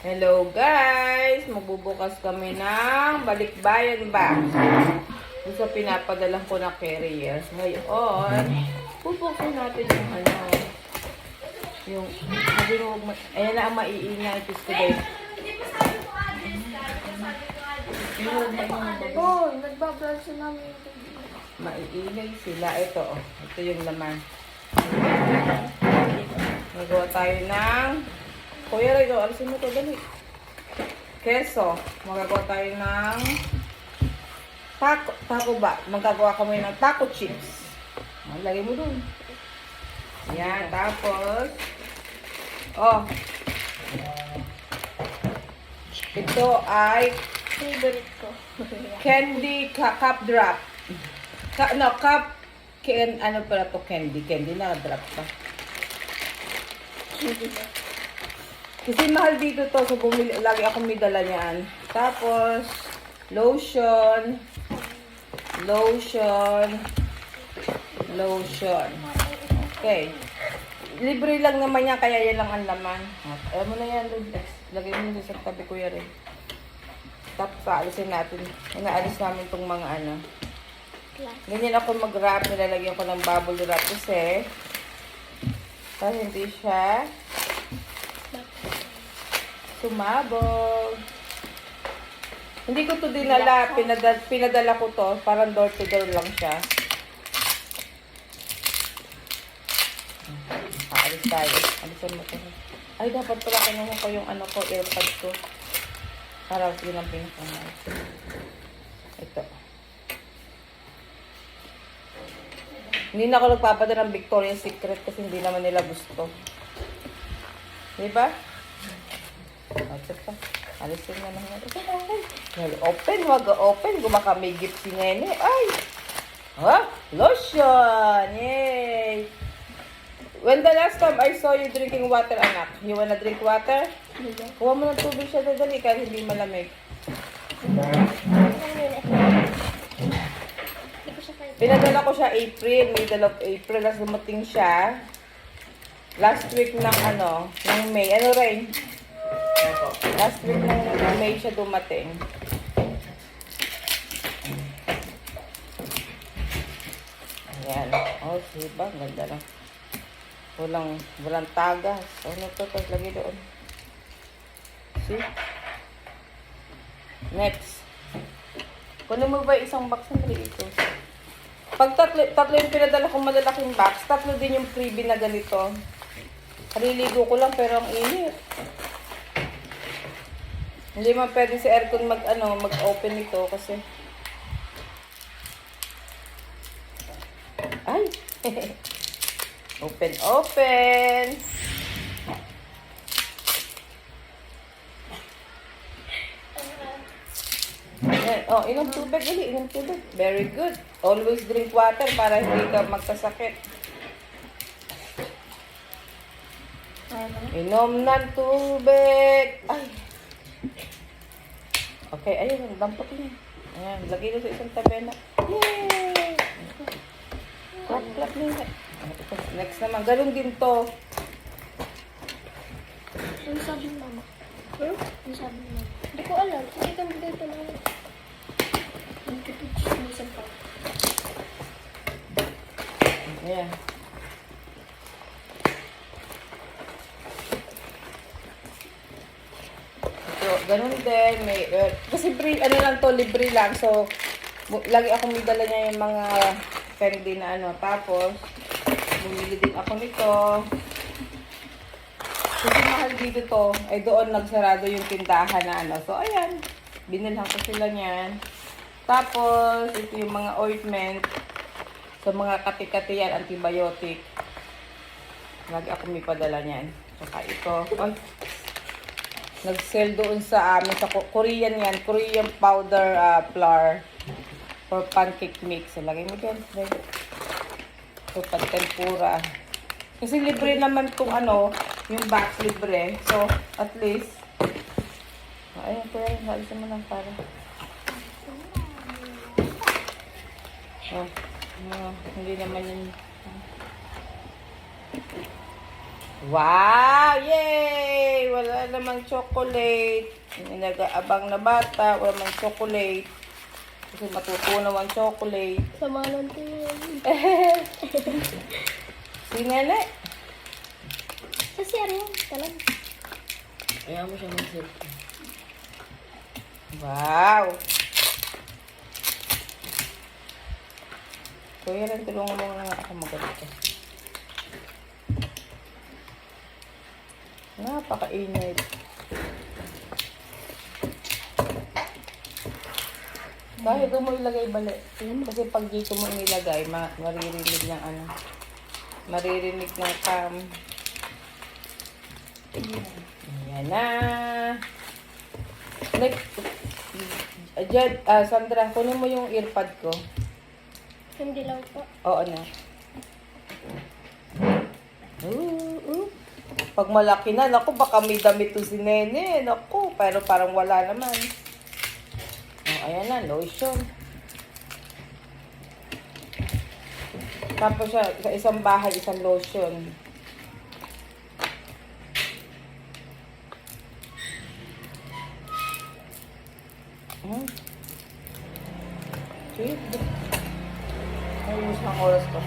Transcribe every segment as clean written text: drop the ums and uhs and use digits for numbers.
Hello guys! Magbubukas kami ng balikbayan ba? Doon sa pinapadala ko na carriers. Ngayon, bubuksan natin yung yung, ayan na ang maiingay today. Boy, nagbablog siya namin. Maiingay sila. Ito yung laman. Magawa tayo ng Kuya Rigo, alisin mo ito, dali. Keso. Magagawa tayo ng taco ba? Magagawa kami ng taco chips. Lagay mo dun. Yan, tapos ito ay Favorite ko. candy cup drop. Ano pala to, candy na drop pa. Kasi mahal dito to, so lagi ako may dala niyan. Tapos, lotion. Okay. Libre lang naman yan, kaya yan lang ang laman. Alam mo na yan, lagay mo sa tabi ko yan rin. Tapos, paalisin natin. Inaalis namin itong mga Ganyan ako mag-wrap, nilalagyan ko ng bubble wrap kasi hindi siya sumabog. Hindi ko to dinala, pinadala ko to, parang door to door lang siya. Aalis tayo. Alisan mo to. Ay, dapat pala kinuha ko yung airpod ko. Para yun ang pinaka. Ito. Hindi na ako nagpapadala ng Victoria's Secret kasi hindi naman nila gusto. Diba? Ito pa. Alisin na naman natin. Wag-open. Gumaka may gift si Nene. Ay! Lotion! Yay! When the last time I saw you drinking water, anak? You wanna drink water? Kuha mo ng tubig siya dadali kahit hindi malamig. Pinadala ko siya middle of April. Tapos dumating siya last week ng May. Rain? Last week ng May siya dumating. Ayan. Diba? Ganda lang. Walang tagas. Ano to? Tapos lagi doon. See? Next. Kunin mo ba isang box na ito? Pag tatlo yung pinadala kong malalaking box, tatlo din yung freebie na ganito. Kaliligo ko lang pero ang init. Hindi man pwede si aircon mag-open nito kasi ay open. Inom tubig. Very good. Always drink water para hindi ka magkasakit. Inom ng tubig. Ay. Okay, ayun, dampot niya. Ayan, lagay ko sa isang tabena. Yay! Clap niya. Next naman, ganun din to. Ano sabi ni Mama? Ano sabi ni Mama? Hindi ko alam. Kasi kami dito lang. Ayan. Ganun din, kasi lang to, libre lang. So, lagi ako may dala niya yung mga candy na Tapos, bumili din ako nito. Kasi mahal dito to, ay doon nagsarado yung tindahan na So, ayan, binilhan ko sila niyan. Tapos, ito yung mga ointment. So, mga kati-kati yan, antibiotic. Lagi ako may padala niyan. Saka ito. Nag-sell doon sa amin, sa Korean yan, Korean powder flour for pancake mix. So, lagay mo dyan. So, pan-tempura. Kasi libre naman itong yung box libre. So, at least, ayun, kuya, halisin mo lang para. Hindi naman yun. Wow! Yay! Wala namang chocolate. Nag-aabang na bata, wala namang chocolate. Kasi matutunaw ang chocolate. Sama ng tingin. Si Nene. Sa seryo, talaga. Ayaw mo siya mag-selfie. Wow! Kuya rin, tulungan mo nga ako magalit. Napakainit. Kahit mo ilagay bali. Kasi pag dito mo nilagay, maririnig ng ano. Maririnig ng cam. Ayan na. Next. Jed, Sandra, kunin mo yung earpod ko. Hindi lang po. Oo na. Pag malaki na, naku, baka may damit to si Nene. Naku, pero parang wala naman. Oh, ayan na, lotion. Tapos siya, sa isang bahay, isang lotion. Sweet. Ay, isang oras ko.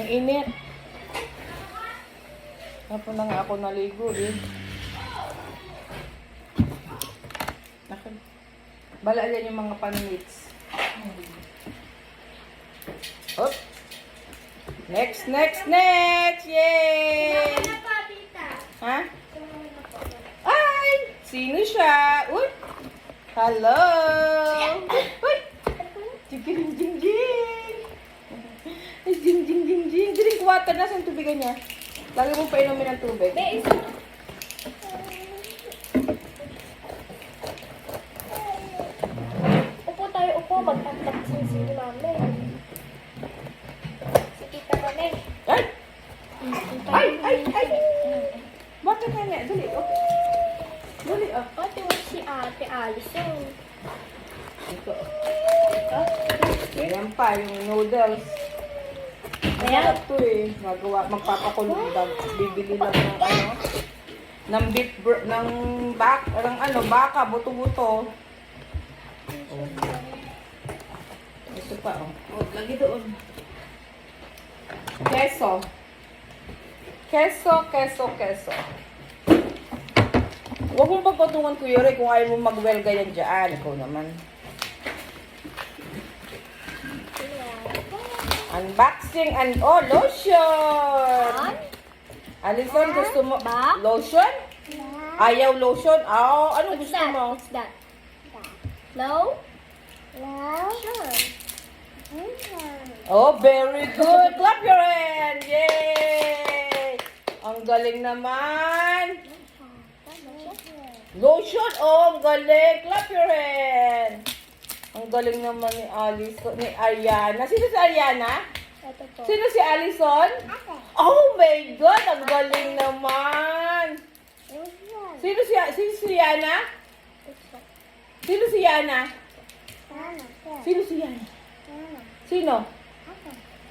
Ang init. Tapos na nga ako naligo eh. Balaan yung mga panmits. Op. Next, next, next! Yay! Ha? Ay! Sino siya? Uy! Hello! Uy! Jing, jing, jing! Jing, jing, jing, jing! Drink water. Nasaan tubigan niya? Lagi mong painumin ng tubig. Upo tayo, upo. Magpapatapos ang sino namin. Si Tita Mane. Ay! Ay! Ay! Ay! Bakit na niya? Dali, oh. Dali, oh. Ate mo si Ate Alison. Ito, oh. Ayan pa, yung noodles. Ayan. Ito eh. Magpapakulong. Bibili lang ng ano. Ng beef, ng baka, buto-buto. Oh. Ito pa, oh. Oh, lagi doon. Keso. Keso, keso, keso. Huwag mong pagpatungan ko Yuri kung ayaw mo mag-welga yan dyan. Ikaw naman. Unboxing and lotion! Alison, gusto mo? Ba? Lotion? Ayaw lotion? Oh, ano What's gusto that? mo? What's that? No? No? Sure. Oh, very good. Clap your hand. Yay! Ang galing naman. Lotion. Oh, ang galing. Clap your hand. Ang galing naman ni Alison, ni Ariana. Sino si Ariana? Ito po. Sino si Alison? Oh my God, ang galing naman. Sino si Yana? Sino si Yana? Sino si Yana? Sino?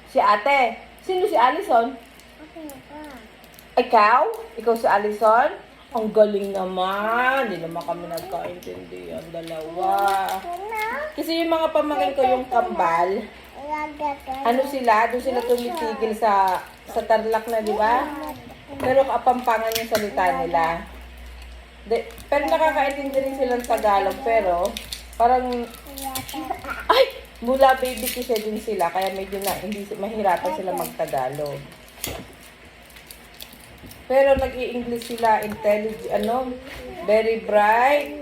Si ate. Sino si Alison? Ikaw? Ikaw si Alison? Ang galing naman. Hindi naman kami nagkaintindihan. Dalawa. Kasi yung mga pamangkin ko yung kambal, ano sila? Doon sila tumitigil sa Tarlac na, di ba? Pero kapampangan yung salita nila. Pero nakakaintindi rin silang Tagalog. Pero parang, ay! Mula baby kasi din sila. Kaya medyo na, hindi mahirapan sila mag-Tagalog. Pero nag-i-English sila, intelligent, very bright.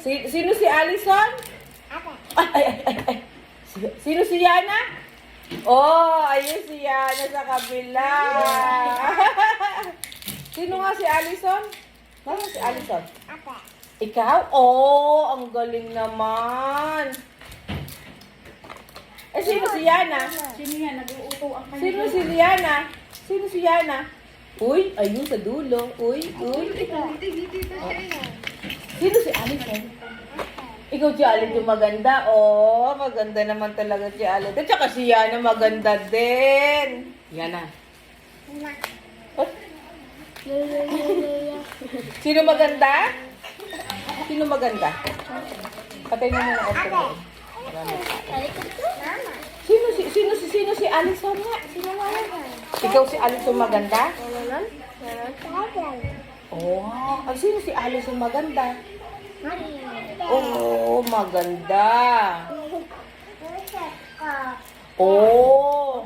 Sino si Alison? Ay. Sino si Yana? Oh, ayun si Yana sa kabila. Sino nga si Alison? Nasaan si Alison? Ikaw? Oh, ang galing naman. Sino si Yana? Sino yan? Nag-uuto ang kanya. Sino si Liana? Sino si Yana? Uy, ayun sa dulo. Uy. Sino si Alison? Ikaw si Alin yung maganda. Oh, maganda naman talaga si Alin. At saka si Yana maganda din. Yan na. Sino maganda? Sino maganda? Patay mo muna ang doon. Sino si Alison nga? Sino nga yan? Ikaw si Alison maganda? Oh, sino si Alison maganda? Oh, maganda. Oh.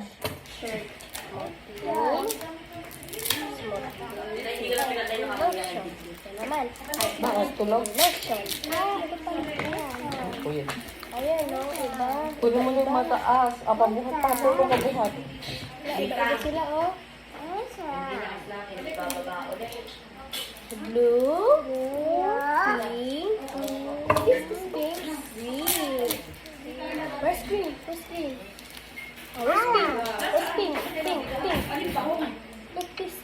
Bakit tulog? Kuya. Ayan, no, iba. Pwede mo na yung mataas. Pabuhat pa. Tulog ka buhat. Iba sila, oh. Blue, pink, pink, green. Where's green? Where's green? Oh, where's pink? Where's pink? Pink, pink. Look, this.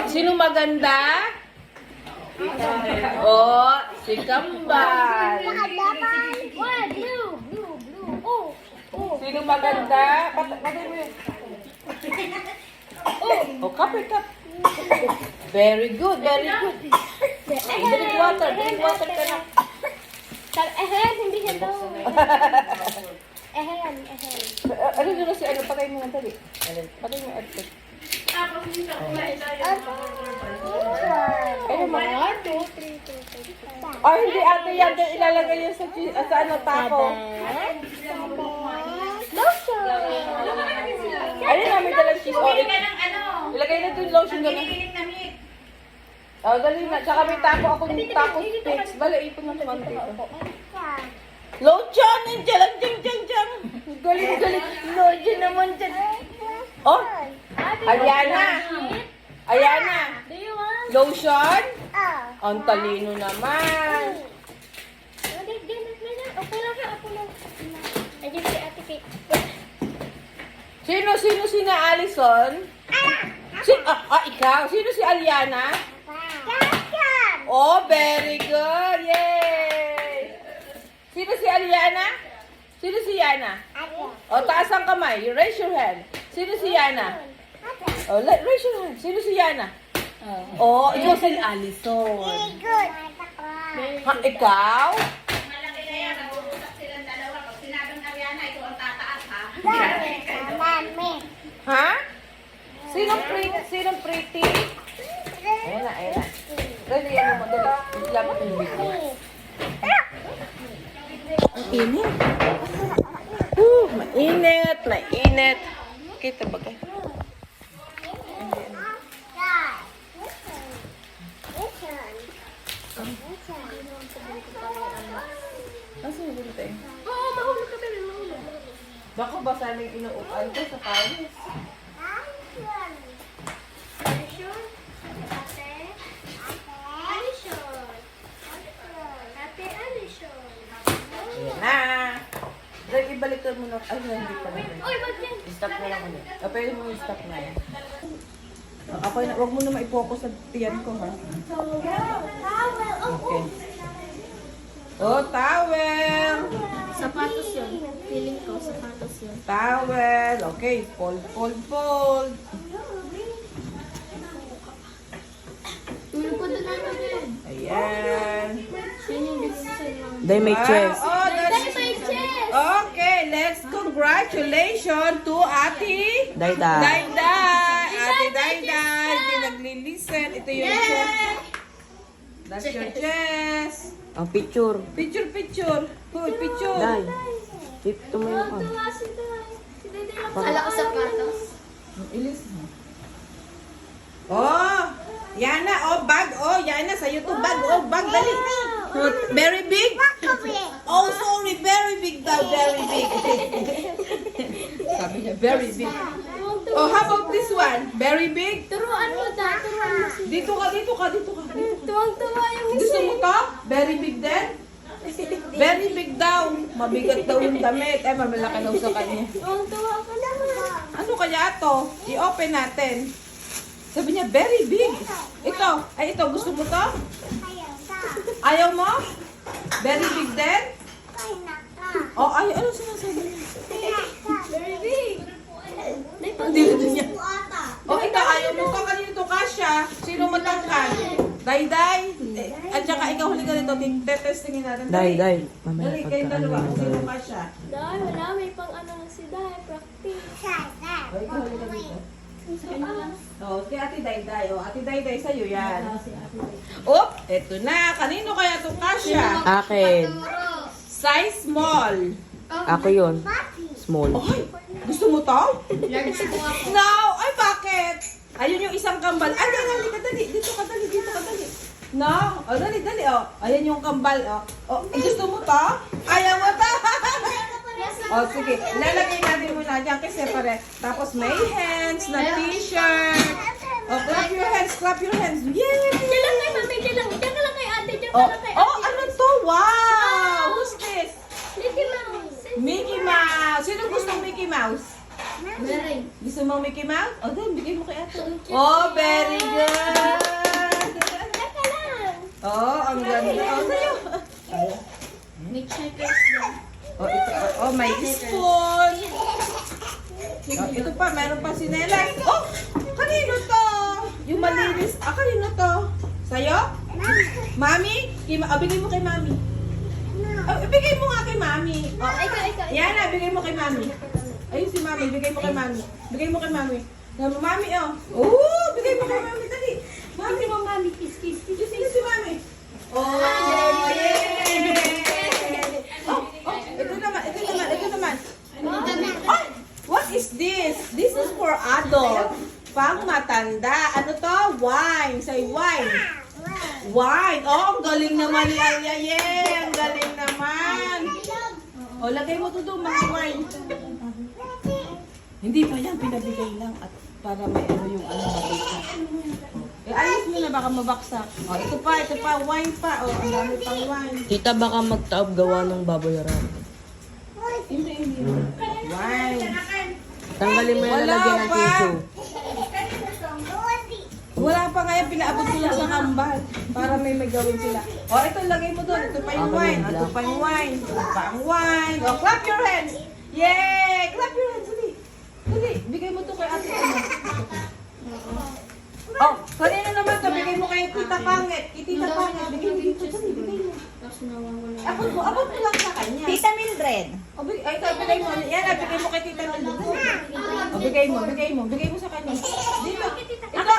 Sino maganda? Oh, si Kambal. What? Blue. Oh. Sino maganda? Patay mo yun. Oh, cup. Very good. Drink water ka na. Hindi siya to. Ehen. Ano yun si ano? Patay mo nga tali. Patay mo at Ano mga? 1, 2, 3, 4, 5. Oh, hindi ate yan. Ilalagay yun sa ano, taco. Lotion. Ayun na, may dalang cheese. Oh, ilagay na dun lotion doon. Oh, dali na. Tsaka may taco taco sticks. Bala, ipon ng tuwan dito. Lotion! Diyan. Galing. Lotion naman dyan. Oh, Aliana. Do you want? Lotion? Ang talino naman. Upo lang. Nandiyan si Ate Kate. Sino Alison? Ikaw. Sino si Aliana? Oh, very good. Yay! Sino si Aliana? Sino si Yana? Oh, taas ang kamay. You raise your hand. Sino si Yana? Oh, raise your hand. Sino si Yana? Oh, ikaw si Alison. Ha, ikaw? Ha? Sinong pretty? Ayan na. Dali, ano mo, dali. Laban yung video. Ang init. Mainit. Kita ba kayo? Asa yung gulo tayo? Oo, mahulog ka tayo. Baka ba saling inuupan ko sa Paris? Ayan na. Dahil ibalik ka muna. Ay, hindi pa na. Uy, ba't yan? Stop na lang ulit. Pwede mo yung stop na yan. Ako na, huwag mo na ma-focus sa tiyan ko, ha? Okay. Oh, towel! Sapatos yun. Feeling ko, sapatos yun. Towel. Okay, fold. Tulog ko doon natin. Ayan. Yun yung decision lang. They may chest. Oh, Dahil may chest! okay, let's congratulations to Ate Dayday. Dayday. Ate Dayday. Hindi nagli-listen. Ito yung chest. That's your chest. Ang picture. Picture. Hoy, picture. Day. Dito mo yung ka. Tuwa si Day. Si Day lang. Kala ko sapatos. Ilis mo. Oh! Yana, oh, bag. Oh, Yana, sa'yo to bag. Oh, bag, dali. Oh, very big? Oh, sorry, very big daw. Very big. Sabi niya, very big. Oh, how about this one? Very big? Turuan mo da. Turuan mo si Dito ka. Tuwang-tuwa yung Gusto mo to? Very big din? Very big daw. Mabigat daw yung damit. Ay, mamalaki daw sa kanya. Tuwang-tuwa ka naman. Ano kaya to? I-open natin. Sabi niya, very big. Ito. Ay, ito. Gusto mo to? Ayaw mo? Very big din? Oh, ay, ano sinasabi niya? Very big. Hindi niya. Oh, ito. Ayaw mo. Day. At saka ikaw huli ka nito. Testingin natin. Day. Mamaya Dali, kayong pagka ano dalawa. yung Kung sino gawin. ka siya. Dahil wala, may pang ano na si Dahil, practice. O, ikaw huli ka dito. Ah, O, si Ate Day. O, Ate Day, sa'yo yan. Oop, eto na. Kanino kaya itong kasya? Akin. Size small. Ako yun. Small. Ay, gusto mo to? No! Ay, bakit? Ayun yung isang kambal. Ay, dali ka, dali. Dito ka, dali. No? O, dali. O, ayan yung kambal. O, gusto mo to? Ayaw mo to? O, sige. Lalagay natin muna dyan kasi pare. Tapos may hands na t-shirt. O, clap your hands. Yay! Diyan lang kay mami, diyan lang. Diyan ka lang kay ate, diyan ka Oh, lang kay ate. oh, ano to? Wow! Who's this? Mickey Mouse. Mickey Mouse. Sino gustong Mickey Mouse? Meron. Gusto mo Mickey Mouse? O, doon, bigay mo kay ate. Oh, very good! Teka lang. Oh, ang ganda. Oh, sa'yo. May checkers din. Oh, ito. Oh, may spoon. Oh, ito pa, meron pa sinelas. Oh, kanino to? Yung malinis. Ah, kanino to? Sa'yo? Mami? Bigay mo kay Mami. Oh, ibigay mo nga kay Mami. Oh, Ikaw. yan na, bigay mo kay Mami. Ayun si Mami, bigay mo kay Mami. Bigay mo kay Mami. Mami, oh. Oh, bigay mo kay Mami, dali. Mami mo, Mami. Kiss si Mami. Oh, yay! Oh, ito naman. Oh, what is this? This is for adult. Pang matanda. Ano to? Wine. Say wine. Wine. Oh, ang galing naman ni Alia. Yay! Ang galing naman. Oh, lagay mo to doon, mga wine. Hindi pa yan, pinabigay lang at para may ano yung ano makita. Ayos mo na, baka mabaksak. Oh, ito pa, wine pa. Oh, ang dami pang wine. Tita, baka magtaob gawa ng baboy wrap. Hindi. Wine. Tanggalin mo yung Wala lalagyan ng pa. tissue. Wala pa nga yan, pinaabot ko lang sa kambal para may gawin sila. Oh, ito, lagay mo doon. Ito pa yung Okay, wine. black. Ito pa yung wine. Ito pa ang wine. Oh, clap your hands. Yay! Clap your hands. Dali, bigay mo to kay ate. Oh, kanina naman to, bigay mo kay Tita Pangit. Tita Pangit, bigay mo dito. Dali, bigay mo. Tapos nawawala. Abot mo lang sa kanya. Tita Mildred. Oh, ay, ito, bigay mo. Yan, bigay mo kay Tita Mildred. Oh, bigay mo sa kanya. Dito. Ito.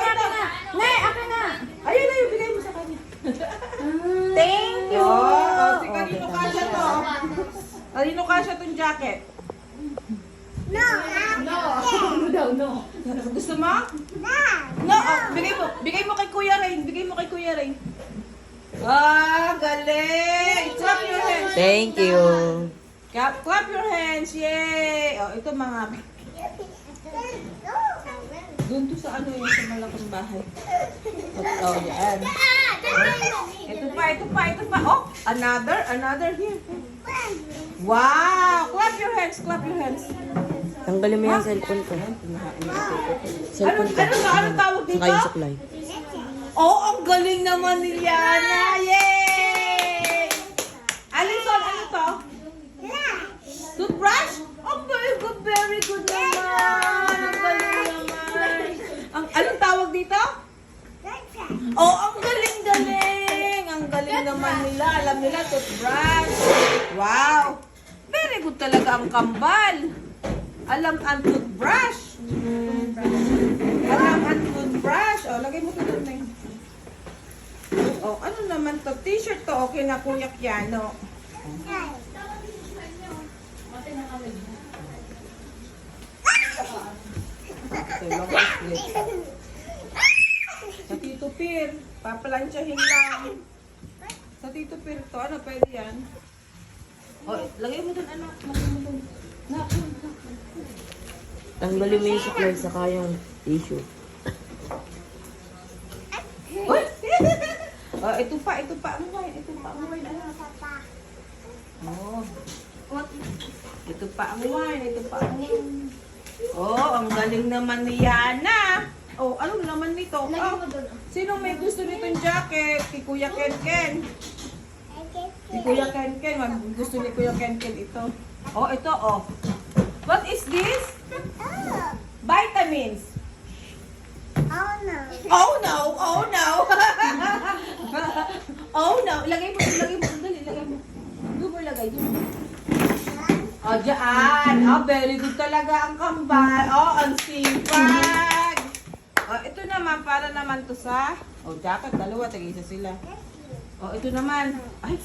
Nay, ako na. Ayun, bigay mo sa kanya. Thank you. Oh, si kanino kasya to? Kanino kasya tong jacket? No. Gusto mo? No, oh, bigay mo kay Kuya Rain. Ah, galing. Clap your hands. Thank you. Clap your hands. Yay. Oh, ito mga doon to sa ano yung sa malaking bahay. Oh, yan. Ito pa. Oh, another here. Wow! Clap your hands. Tanggalin mo yung cellphone ko. Cellphone ko. Ano tawag dito? Saka yung suklay. Oh, ang galing naman ni Liana. Yay! Alison, ano to? Toothbrush? Ang galing ko, very good naman. Ang galing naman. Anong tawag dito? Oh, ang galing. Ang galing naman nila. Alam nila, toothbrush. Wow. Very good talaga ang kambal. Alam ang toothbrush. Oh, lagay mo ito doon na yun. Oh, ano naman to? T-shirt to. Okay na, Kuya Kiano. Sa Tito Pir, papalansyahin lang. Sa Tito Pir to, ano pwede yan? Oh, lagay mo dun, anak. Lagay mo dun. Tanggalin mo yung suklay saka yung tissue. Uy! Oh, ito pa ang wine. Anak. Oh. Ito pa ang wine. Oh, ang galing naman ni Yana. Oh, anong naman nito? Oh, sino may gusto nitong jacket? Si Kuya Ken. Si Kuya Ken. Gusto ni Kuya Ken ito. Oh, ito, oh. What is this? Vitamins. Oh no. no. Ilagay mo. Dali, ilagay mo. Doon mo ilagay. Oh, dyan. Oh, very good talaga ang kambal. Oh, ang sipag. Oh, ito naman, para naman to sa... Oh, dapat dalawa, tag-isa sila. Oh, ito naman. Ay,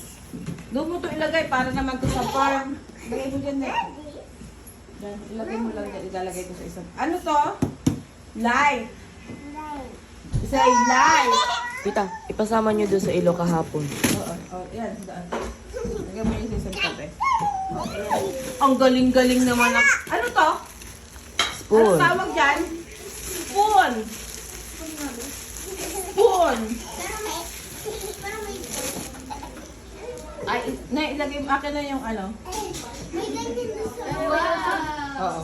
doon mo to ilagay, para naman to sa farm. Ilagay mo dyan, eh. Yan, ilagay mo lang dyan, ilalagay ko sa isang... Ano to? Light. Say light. Tita, ipasama nyo doon sa ilo kahapon. Oo, yan, daan. Lagay mo yung sa isang tabi. Ang galing-galing naman. Ano to? Spoon. Ano tawag dyan? Spoon. Spoon. Ay, ilagay mo. Akin na yung ano. Oo.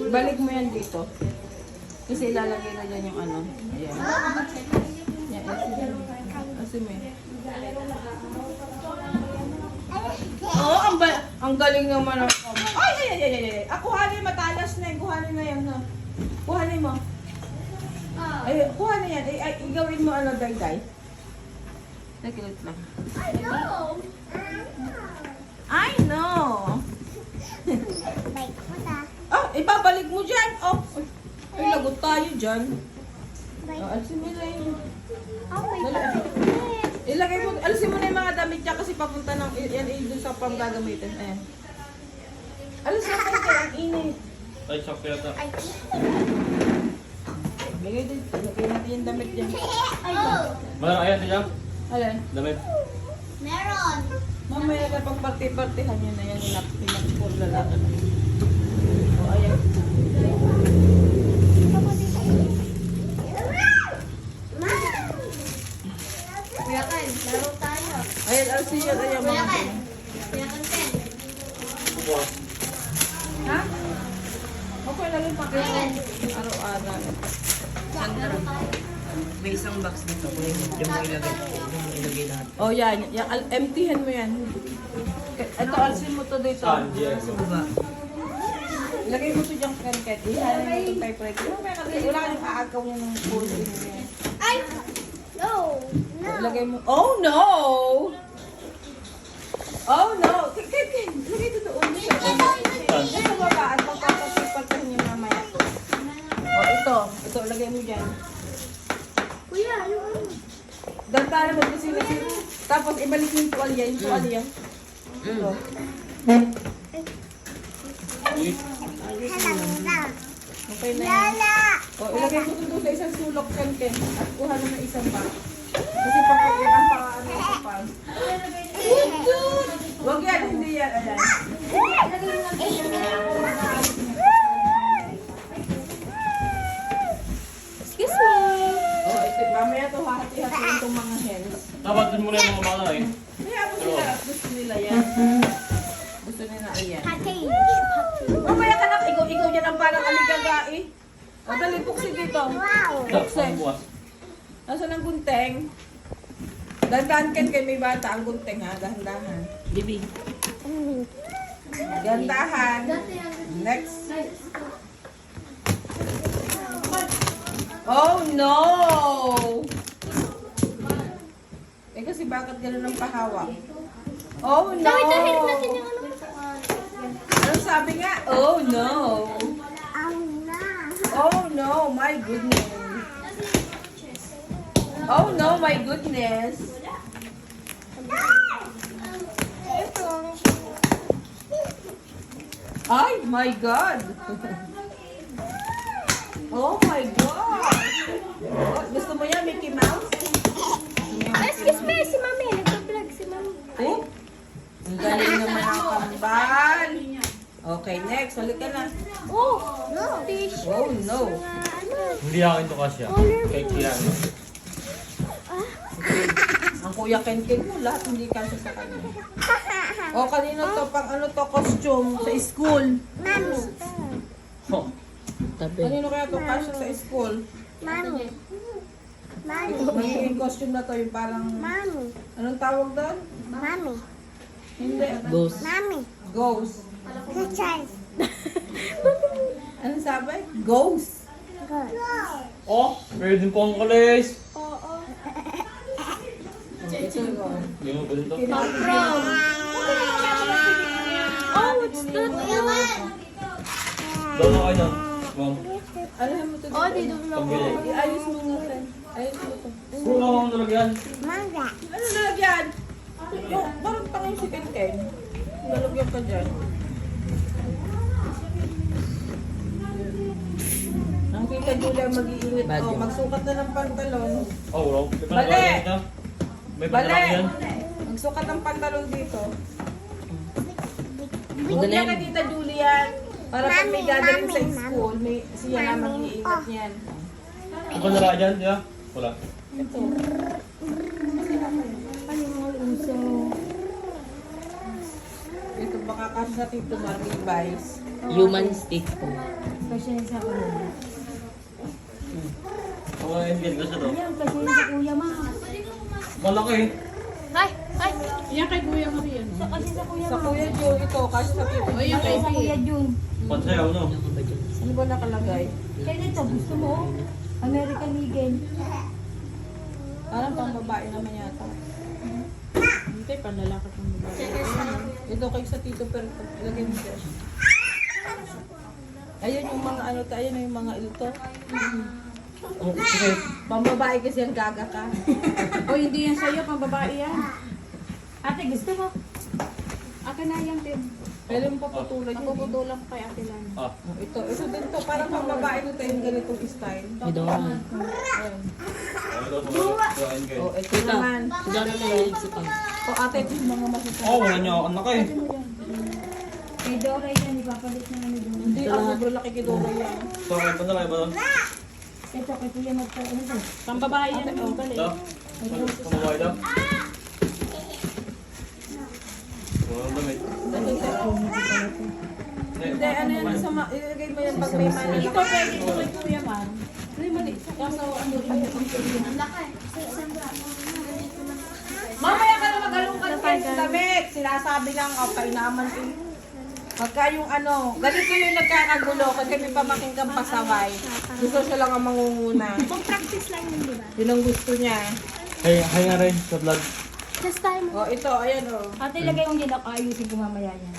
Balik mo yan dito. Kasi ilalagay na dyan yung ano. Ayan. Yan, asin mo yan. Oo, ang galing naman ako. Ay. Kuhanin, matalas na yun. Kuhanin na yan. Ha? Kuhanin mo. Ay, kuhanin yan. Ay, igawin mo ano, day. Nakilit lang. I know. Oh, ibabalik mo dyan. Oh, ay, lagot tayo dyan. Oh, alisin mo lang yun. Ilagay mo, alisin mo na yung mga damit niya kasi papunta ng, yan doon sa pang gagamitin. Ayan. Alisin mo kayo, ang init. Ay, chocolate. Lagay din, lagay natin yung damit dyan. Meron, ayan, siya. Alin? Damit. Meron. Mamaya na pag party-partihan yun na yan, pinag-school lalaki na. O, ayan. Kuya Ken, laro tayo. Ayan, alisin yun, ayan mga. Kuya Ken. Ha? Okay lang yung pakilan. Araw-araw. May isang box dito. Yung mo ilagay lahat. Oh, yan. Emptyhan mo yan. Ito, alisin mo to dito. Sa baba. Ilagay mo to diyang kanket. Ihalin mo itong typewriter. Wala kang aagaw niya ng pulse. Ay! No! Ilagay mo. Oh, no! Oh, no! Ken. Ilagay ito doon. Ito sa baba. At pagpapasipan niya mamaya. Oh, ito. Ito, ilagay mo dyan. Kuya, yung ano? Dantahan mo kasi tapos ibalik mo yung tuwalya. Yung tuwalya. Ito. Okay na yan. O, ilagay mo doon sa isang sulok, Ken. At kuha na ng isang pa. Kasi papagyan ang paano sa pan. Huwag yan, hindi yan. Ayan. Excuse me. O, ito, mamaya to hahati-hatiin itong mga hens. Dapat din mo na yung mga mga eh. Kaya mo sila, gusto nila yan. Gusto nila ayan. Package. Mamaya ka na, ikaw dyan ang parang aligagai. O, dali, buksin dito. Buksin. Bukas. Nasaan ang gunting? Dahan-dahan Ken, kay may bata ang gunting ha, dahan-dahan. Bibi. Dahan-dahan. Next. Oh no! Eh kasi bakit gano'n ang pahawak? Oh no! Dahil natin yung ano. Anong sabi nga? Oh no! Oh no, my goodness. Oh no, my goodness. Ay, my God. Oh my God. Oh, gusto mo yan, Mickey Mouse? Excuse me, si Mami. Nagpa-vlog si Mami. Oh, ang galing naman ang kambal. Okay, next. Halika na. Oh, no. T-shirt. Oh no. Ano? Hindi akin to kasya. Kay Kian. Ang kuya Ken mo, lahat hindi kasya sa kanya. O, kanino to? Pang ano to? Costume sa school. Mami. Oh. Tabi. Kanino kaya to? Kasya sa school. Mami. Mami. Ito, magiging costume na to. Yung parang, Mami. anong tawag doon? Mami. Hindi. Ghost. Mami. Ghost. Richard. Anong sabi? Ghost. Oh, meron din po ang kalis. Oo. Hindi mo ba din to? Oh, what's that? Doon na kayo. Ma'am. Alam mo to. Oh, dito na ako. Pambili. Ayos mo nga, Fen. Ayos mo to. Wala akong nalagyan. Ano nalagyan? Yung, parang pang yung si Ken. Nalagyan ka dyan. Ang kita Julia mag-iinit. Bagyo. Oh, magsukat na ng pantalon. Oh, wala. May Bali! panalaki na. May Bale! panalaki yan. Magsukat ng pantalon dito. Maganda Huwag na niya yan. kay Tita Julian. Para pag may gathering sa school, may siya na mag-iingat niyan. Ang panalaki dyan, di ba? Wala. Ito. Ano yung mga uso? Ito baka kasi sa Tito Maribais. Human stick po. Pasensya ko na. Ang mga engine kasi to. Ayan, pasensya kuya ma. Malaki. Ay! Ay! Yan kay Kuya Maria. Sa kasi sa Kuya Sa Kuya Joe, ito kasi sa Tito Yan kay sa Kuya Jun. Pansayaw, no? Ano ba nakalagay? Kaya nito, gusto mo? American Eagle. Parang pang babae naman yata. Hindi, panlalaki pang babae. Ito kay sa Tito pero ilagay mo siya. Ayan yung mga ano, ayan yung mga ilto. Oh, sige. Pang babae kasi ang gaga ka. O, hindi yan sa'yo, pang babae yan. Ate, gusto mo? Akin na yan, Tim. Pwede mo paputulan yun. Puputulan ko kay Ate Lan. Ah, Ito din to. Parang pang babae nito yung ganitong style. Ito. Ayan. ano daw sa kuhain kayo? O, ito naman. Diyan na mahilig si Pang. O, ate, ito yung mga masasarap. Oh, wala niya ako anak eh. Kay Dora yan, ipapalit na ano doon. Hindi, ang sobrang laki kidoro yan. So, may panalaki ba doon? Ito, kay Kuya magkaano doon. Pang babae yan, ang pala. Ito? Pamabahay daw? Walang damit. Hindi, ano yan, ilagay mo yan pag may manila. Ito, pwede ko kay Kuya ma. Hindi, mali. Kaso, ano rin yung pang Mamaya ka na mag-alungkat kayo sa damit. Sinasabi lang, oh, painaman eh. Pagka yung ano, ganito yung nagkakagulo, kasi may pamaking kang pasaway. Gusto siya lang ang mangunguna. Kung practice lang yun, di ba? Yun ang gusto niya. Hey, hi nga rin sa vlog. Just time. O, ito, ayan o. Ate, ilagay yung yan ako, ayusin ko mamaya yan.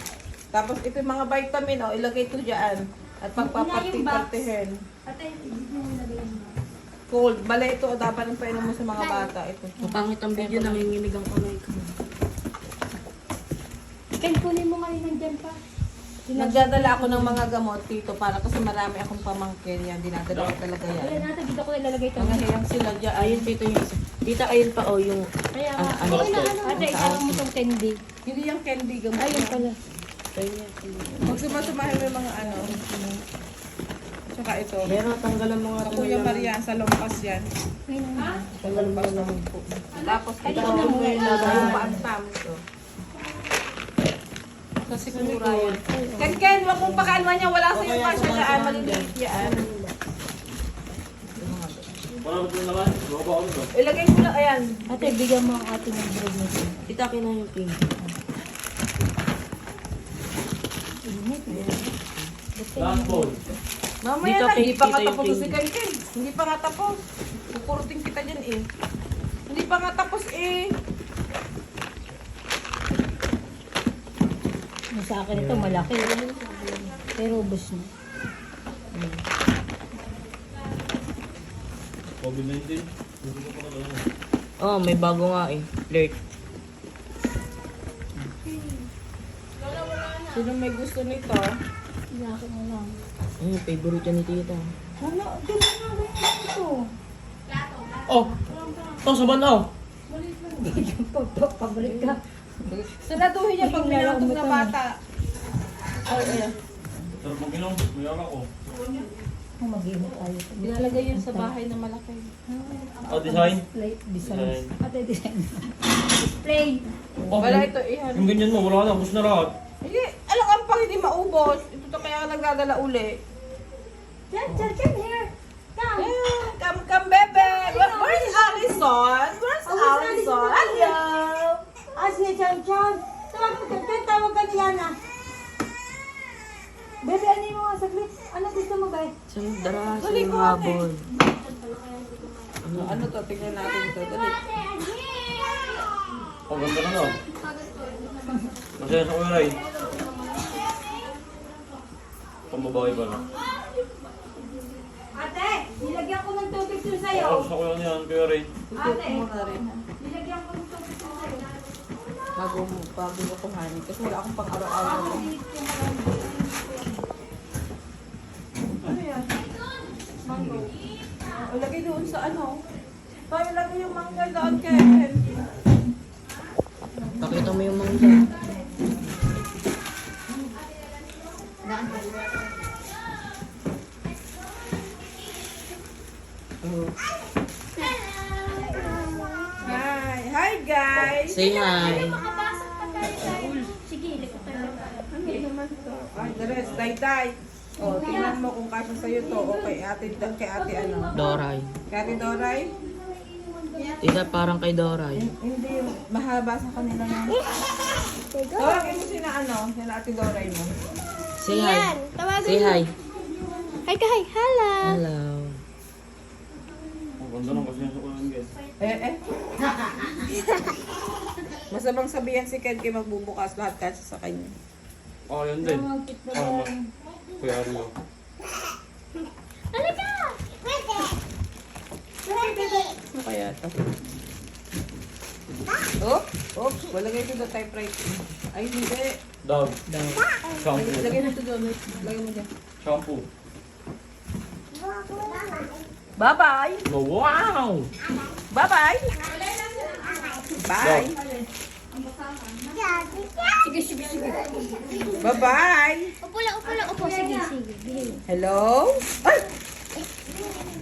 Tapos ito yung mga vitamin, o, ilagay ito dyan. At pagpaparti-partihin. Ate, hindi mo ilagay yung box. Cold. Bala ito, dapat ang painom mo sa mga bata. Ito. Mapangit ang video, nanginginig ang kamay ko. Ken, kunin mo ngayon nandyan pa. Nagdadala ako ng mga gamot dito para kasi marami akong pamangkin yan. Dinadala ko talaga Ayan yan. natin, dito ko ilalagay ito. Mga hiyang sila dyan. Ayun, tito yung isa. Tita, ayun pa, oh, yung... Kaya Ano, nga. ano? Okay na, ano? Ate, isama mo itong candy. Hindi yung candy gamot. Ayun pala. Pag sumasumahin mo yung mga ano. Tsaka ito. Pero tanggalan mga Sa Kuya Maria, sa lompas yan. Tanggalan mo naman po. Tapos ito, Ano mo yung paantam ito. Sa sigura yan. Ken, wag mong pakaanwan niya. Wala sa iyo pa siya daan. Maliliit yan. Wala ba ito naman? Baba ako ito. Ilagay mo lang, ayan. Ate, bigyan mo ang ating ng bread nito. Tita, akin na yung pink. Last ball. Mamaya Dito na, kay hindi pa Tita nga yung tapos si pink. Ken. Hindi pa nga tapos. Kukurutin kita dyan eh. Hindi pa nga tapos eh. Sa akin ito, malaki. Pero ubos na. COVID-19. Gusto ko pa na doon. Oh, may bago nga eh. Flirt. Sino may gusto nito? Malaki na lang. Favorite yan ni tita. Ano? Ito na nga ito. Oh! Ito sa banaw! Pabalik ka. Sanaduhin niya pag minatog na bata. Ay, ayan. Sarap mong inom. Mayroon ako. Mag-iinit tayo. Binalagay yun sa bahay na malaki. Oh, design? Display. Design. Design. Ate, design. Display. Oh, Wala ito, ihan. yung ganyan mo, wala na. Gusto na lahat. Hindi, alam ang pang hindi maubos. Ito to kaya nagdadala uli. Jan, here. Come. Come, bebe. Where's Allison? Where's Allison? Hello. Asya, Chan, Chan. Tawag ka ni Yana. Bebe, ano mo nga saglit? Ano gusto mo ba? Sandra, sa yung habol. Ano to? Tingnan natin ito. Dali. Oh, ganda na no. Masaya sa Kuya Ray. Pambabae ba na? Ate, nilagyan ko ng tubig dun sa'yo. Ako sa Kuya niyan, Kuya Ray. Ate, Muna rin. nilagyan ko ng tubig dun sa'yo. Bago mo kuhanin. Kasi wala akong pang araw-araw. Ano yan? Mango. O, lagay doon sa ano. Tayo lagay yung mangga doon, Ken. Pakita mo yung mangga. Hi! Hi, guys! Say hi. Ano naman to? Ay, the rest. Tay-tay. O, tingnan mo kung kasya sa'yo to. O, kay ate ano? Doray. Kay ate Doray? Tita, parang kay Doray. Hindi, mahaba sa kanila yan. Tawagin mo sina ano? Sina ate Doray mo. Say hi. Say hi. Hi, guys. Hello. Hello. Oh, ganda na kasi yan sa Kuya guys. Masabang sabihan si Ken kay magbubukas lahat kasi sa kanya. Oh, yun din. Oh, Kuya Arlo. Ano kaya ito? Oh, walagay ito sa typewriter. Ay, hindi. Dog. Shampoo. Lagay mo ito doon. Lagay mo dyan. Shampoo. Bye-bye! Oh, wow! Bye-bye! Bye! Bye-bye! Upo lang, upo. Sige. Behave. Hello? Ay!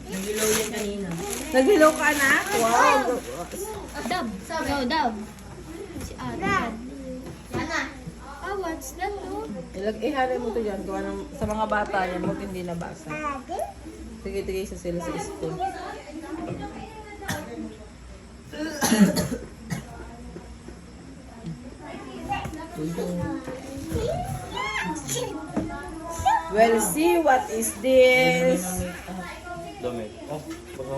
Nag-ilaw yan kanina. Nag-hello ka na? Wow! Dab. Go, dab. Si Dab. What's that, no? Ihalay mo ito dyan. Gawa ng, sa mga bata yan, huwag hindi nabasa. Tigay-tigay sa sila sa school. Well, see what is this? Damit. Oh, baka.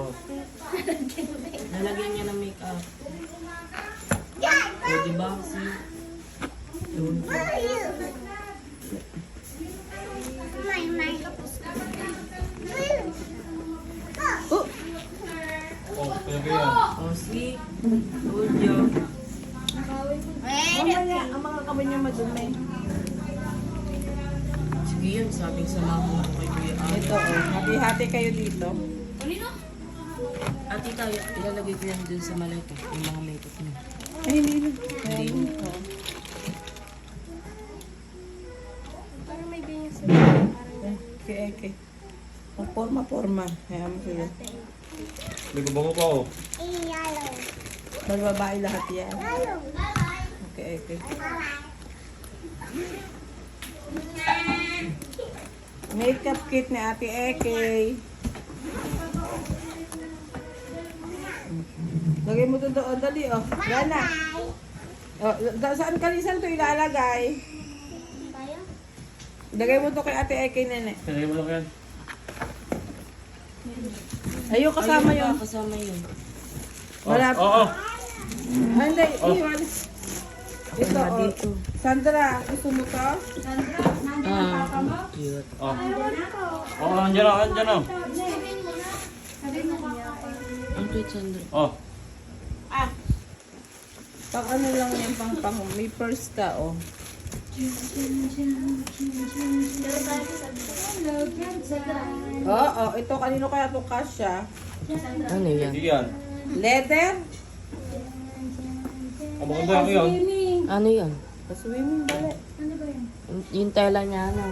Nalagyan niya ng makeup. O, diba? See? Doon. Oh, Oh, kaya kaya. O, see? Good job. mamaya, ang mga kamay niya madumi. Sige yun, sabing samahan ko kay Kuya Ari. Ito, oh. Hati-hati kayo dito. Ate tayo, ilalagay ko yan dun sa maleta. Yung mga makeup niya. Ay, hindi. Hindi mo. Parang may ganyan sa Okay. Ang forma. Hayaan mo sila. May kabango pa oh. Magbabae lahat yan. Okay. Makeup kit ni Ate Eke. Lagay mo ito doon. Dali, oh. Gana. Oh, saan ito ilalagay? Lagay mo ito kay Ate Eke, nene. Kaya mo lang yan. Ayun, kasama Ayun yun. ba, kasama yun. Wala. Oh. Hindi, iwan. Ito, Wala oh. dito. Sandra, gusto mo to? Cute. Oh. Oh, andyan na. Ang cute, Sandra. Oh. Pang ano lang yan, pang may purse ka, oh. Oo, ito kanino kaya ito kasya? Ano yan? Hindi yan. Leather? Ang maganda lang yun. Ano yan? Pa-swimming, dali. Yung tela niya, ano?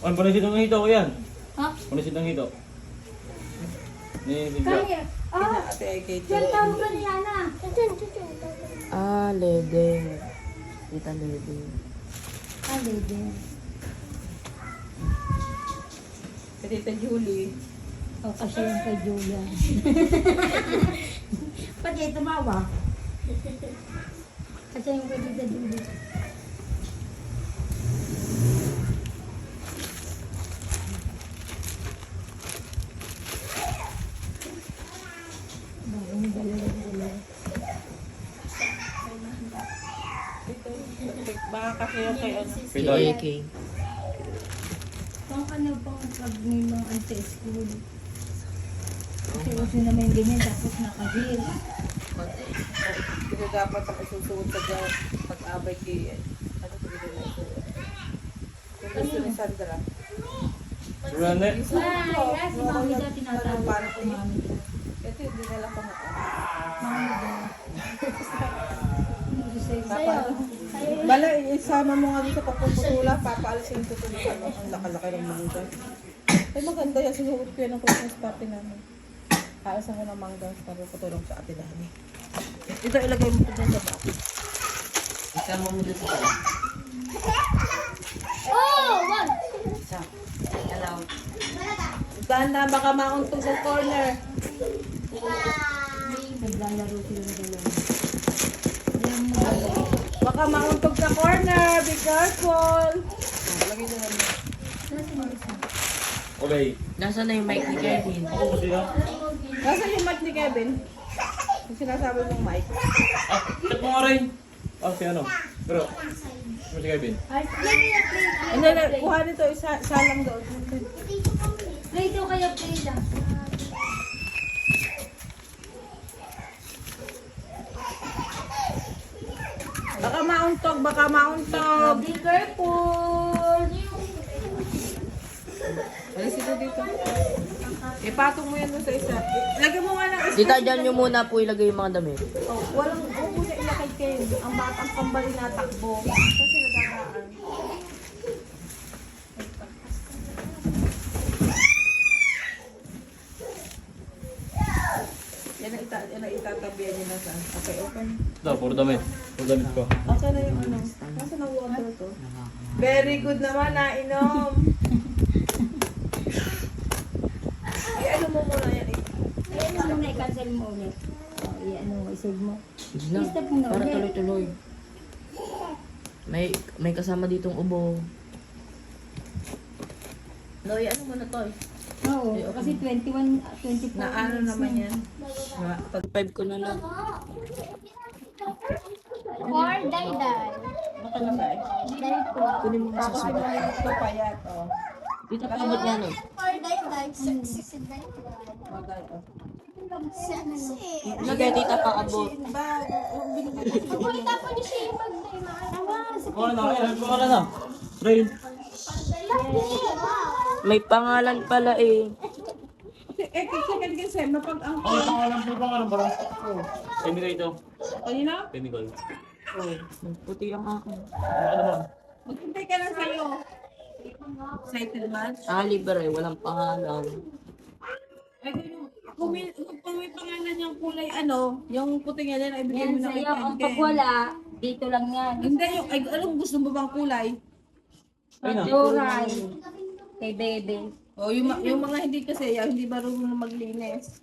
Ano, panisid ng hito ko yan? Ha? Panisid ng hito. Ninisid ka. Kina Ate Eke ito. Ah, leather. Tita leather. Si Tita Julie. O, kasi yung kay Julia. Ba't kayo tumawa? Kasi yung kay Tita Julia. kay ano. Kay Day. AK. Pang ano pang pag may mga anti-school. Kasi uso naman yung ganyan tapos naka-heel. Hindi dapat ang isusuot sa dyan pag-abay kay ano ko dito na ito. Kung gusto ni Sandra. Rane. Ay, yes, si mami dati tinatawag Para ko mami. Ito hindi nila pa na. Sayo. Bala, isama mo nga dito pagpuputula, papaalisin ko ito ano, ang laki-laki ng mangga. Ay maganda yan, sinuot ko yan ng Christmas party namin. Aalasan ko ng mangga para patulong sa ate Dani. Ito ilagay mo ko dyan sa box. Isama mo dito sa Oh, wag! isa. Alaw. Ganda, baka mauntog sa corner. Naglalaro sila ng dalawa. Baka mauntog sa corner, be careful. Lagay na lang. Okay. Nasaan na yung mic ni Kevin? Ako siya. Nasaan yung mic ni Kevin? Yung sinasabi mong mic. Ah, check mo nga rin. Ah, si ano? Pero, si Kevin. Hindi, kuha nito, isa lang doon. Play daw kayo, play lang. Baka mauntog, baka mauntog. Be careful! Alis ito dito. Ipatong mo yan doon sa isa. Lagyan mo nga ng isa. Tita, dyan nyo muna po ilagay yung mga damit. Oh, walang, huwag mo na ilakay kayo. Ang batang kambal na takbo. Kasi nagdadaan. Yan ang itatabihan niya na sa. Okay, open. Ito, puro damit. Puro damit ko. Okay na yung ano. Nasa na water to? Very good naman, nainom. I-ano mo muna yan eh. Ayan mo muna, i-cancel mo ulit. I-ano, i-save mo. Sige lang. I-stop mo na Para ulit. tuloy-tuloy. May kasama ditong ubo. Loy, ano mo na to? Oo, kasi 21, 24 Na ano minutes naman na. yan? Pag 5 ko na lang. Or day-day. Baka na ba eh? Day po. Kunin mo na sa Tapos suba. ano yung ito payat, oh. Tita, paabot nga no. Or day-day. Si day-day. Bagay, oh. Sige, tita, paabot. Bag, oh, binigay ko. Kung itapo niyo siya yung mag-day, maawa. Ano na? Ilan ko na na? Rain. May pangalan pala eh. Eh, kasi mapag ang Oh, pangalan para. Chemical ito. kanina? Chemical. Puti ang akin. Ano ba? Maghintay ka lang sa'yo. Excited man? Ah, libre. Walang pangalan. Eh, kung may pangalan yung kulay ano, yung puting yan, ay bigay mo Yan na kay sa'yo, ang Ken. pag wala, dito lang yan. Hindi, yung, ay, anong gusto mo bang kulay? Ayun na. Joray. Kay Bebe. O, yung mga hindi kasi, hindi marunong maglinis.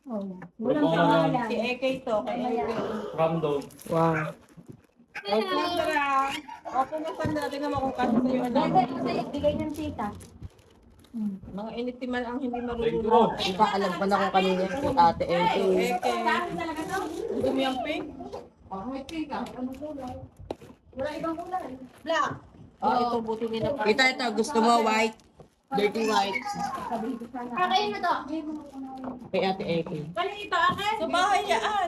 Oh. Walang Walang pangalan. Si Eke ito, kay Eke. Random. Wow. O, Sandra. O, kung Sandra, tingnan mo kung kasi sa'yo ano. Bigay ng tita. Mga initimal ang hindi Thank you. marunong. Tita, alam ko na kung kanina yung kay ate Eke. Eke. Gusto mo yung pink? May pink ah. Anong kulay? Wala ibang kulay. Black. Oh, ito buti nila. Tita, ito. Gusto mo white? Dirty white. Kayo na to. Kay ate Eke. Kanita, akin? Sa bahay yan.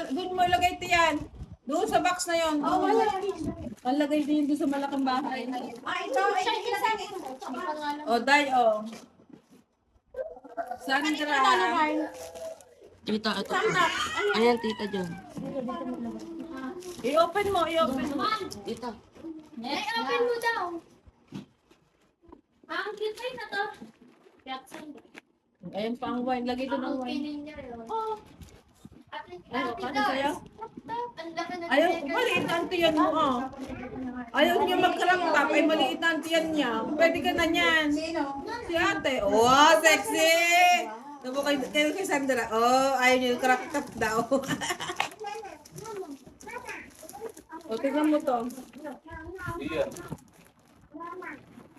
Doon mo ilagay ito yan. Doon sa box na yon. Oh, wala. Ang lagay din doon sa malaking bahay. Ito, O, Day, o. Sandra. Tita, ito. Ayan, tita dyan. I-open mo, i-open mo. Tita. Ay, open mo daw. Ang cute na to. Ayan pa ang wine. Lagay doon ang wine. Pinin niya yun. Ano, ano sa'yo? Ang laki na Ayaw, maliit na antiyan mo, oh. Ayaw niya mag-crop top, ay maliit na antiyan niya. Pwede ka na niyan. Si ate. Oh, sexy! Tabo kayo kay Sandra. Oh, ayaw niya yung crop top daw. O, tingnan mo to. Iya.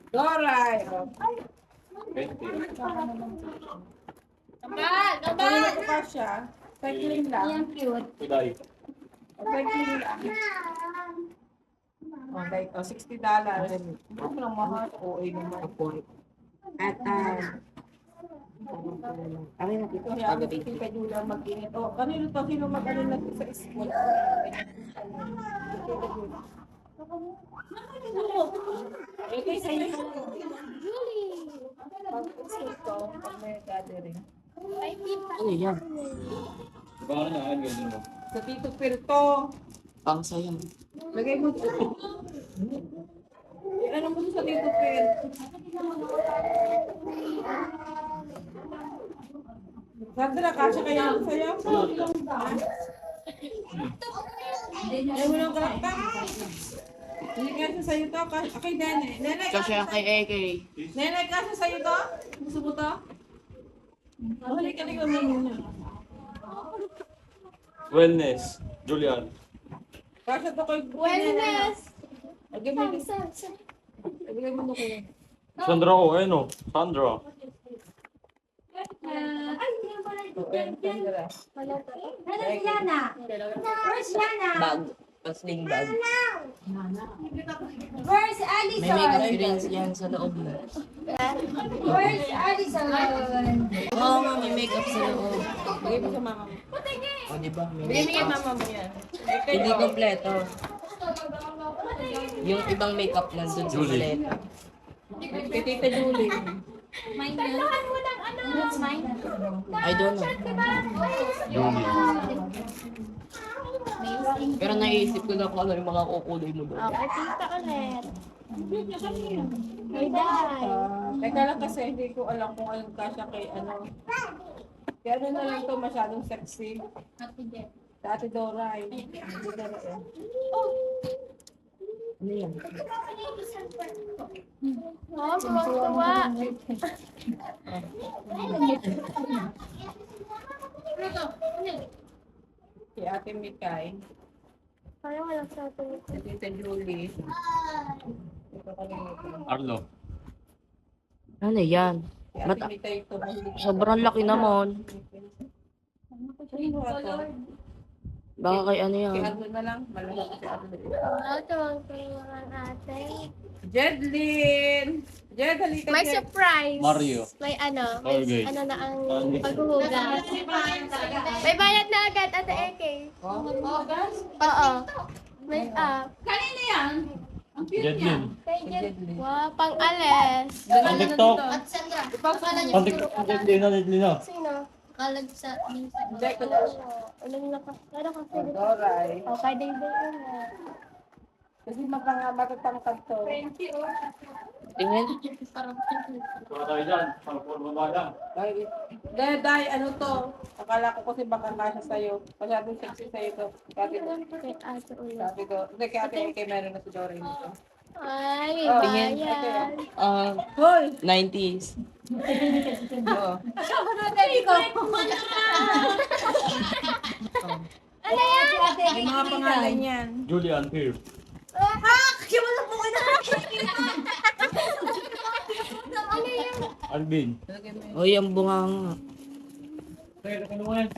Doray. Oh. 20. Ano ko pa siya? Cycling lang. Yan cute. Kuday. Cycling lang. Like, $60. Huwag mo lang mahal. OA naman. At, kami nakita Kaya ang tita Julia mag-init. O, kanino to? Sino mag-ano na sa school? Ito sa inyo. Pag-school to, pag may gathering. Ano yan? Baka na, ano yun mo. Sa Tito Pirto. Pang sayang. Lagay mo dito. Ano mo sa Tito Pirto? Sandra, kasya kaya ako sa'yo? Ayaw mo lang kalakta. Hindi kasya sa'yo to. Okay, Nene. Nene, Kasi kay AK. Nene, kasya sa'yo to? Gusto mo to? Halika mo muna. Wellness. Julian. Kasya to kay Wellness. Lagay mo dito. Lagay mo dito. Sandra ko, ayun o. Sandra. Ay, hindi yan pala ito. Sandra. Ano si Yana? Where's Yana? Bag. Pasling bag. Where's May Allison? makeup experience yan sa loob mo. Where's Allison? Oo nga, may makeup sa loob. Bigay mo sa mama mo. O, diba? May Bigay mo kay makeup. mama mo yan. Hindi kompleto. Yung ibang makeup nandun sa Julie. maleta. Kay Tita Julie. Mine yan. Taluhan mo ng ano. That's mine. I don't know. Julie. Pero naisip ko na kung ano yung mga kukulay mo doon. Okay, tita ulit. May dad. Teka lang kasi hindi ko alam kung anong kasya kay ano. Kaya ano na lang to masyadong sexy. Sa Ate Dora eh. Hindi na eh. Ano yan? Oh, tuwa-tuwa. Si Ate Mikay. Parang walang sa atin. Si Tita Julie. Ito kalimutan. Arlo. Ano yan? Si Ate Mata- Mikay ito. Sobrang laki naman. Sino ba ito? Baka kay ano yan? Si Arlo na lang. Malaki si Arlo. Oh, tuwang-tuwa ang ate. Jedlin! Jed, halika May Jed. surprise. Mario. May ano, may Okay. ano na ang paghuhugas. May bayad na agad, Ate Eke. Oo. Make up. Jedlin. Kay Jen. Wow, pang-alis. Ang TikTok. At Sandra. Ang TikTok. Jedlin na, Jedlin na. Sino? Kalag sa minsan. Hindi ko na. Ano kasi? Dora eh. Oh, kay Day Day na. Kasi matatangkad to. Tingin? Wala tayo dyan. Pang forma lang. Day, ano to? Akala ko kasi baka kasya sa'yo. Masyadong sexy sa'yo to. Kati ko. Kay Ate ulit. Sabi ko. Hindi, kay Ate Ike meron na si Dora dito. Ay, Oh, tingin. bayan. Hoy! 90s. Oo. Ano yan? May mga pangalan yan. Julian here. Ano yan? Alvin. Uy, ang bunganga. Tayo, ano mo yan?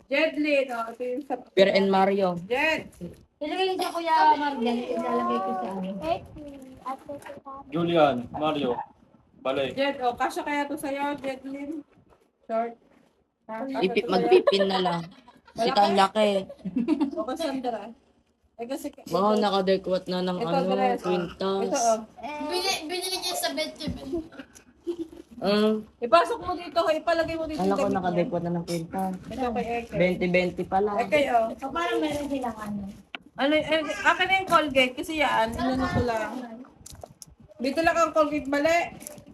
Jedlin. Oh, ito yung sa... Pierre and Mario. Jed! Ilagay niyo sa Kuya Marjan. Ilalagay ko sa ano. Eh, Ate Julian. Mario. Balay. Jed, oh, kasya kaya to sa'yo, Jedlin? Short. Ha? Kasya to sa'yo? Magpipin na lang. Kasi kang laki. O, kasi Sandra. Eh, kasi... Baka nakadekwat na ng Ito, ano, Dres, oh. quintas. Ito, oh. Binili niya sa bed. Ipasok mo dito, ipalagay mo dito. Alam ko yung damit nakadekwat na ng quintas. niya. Ito kay Eke. 20-20 pa lang. Eke, oh. So, parang meron silang ano. Akin na yung Colgate kasi yan, inano ko lang. Dito lang ang Colgate, mali.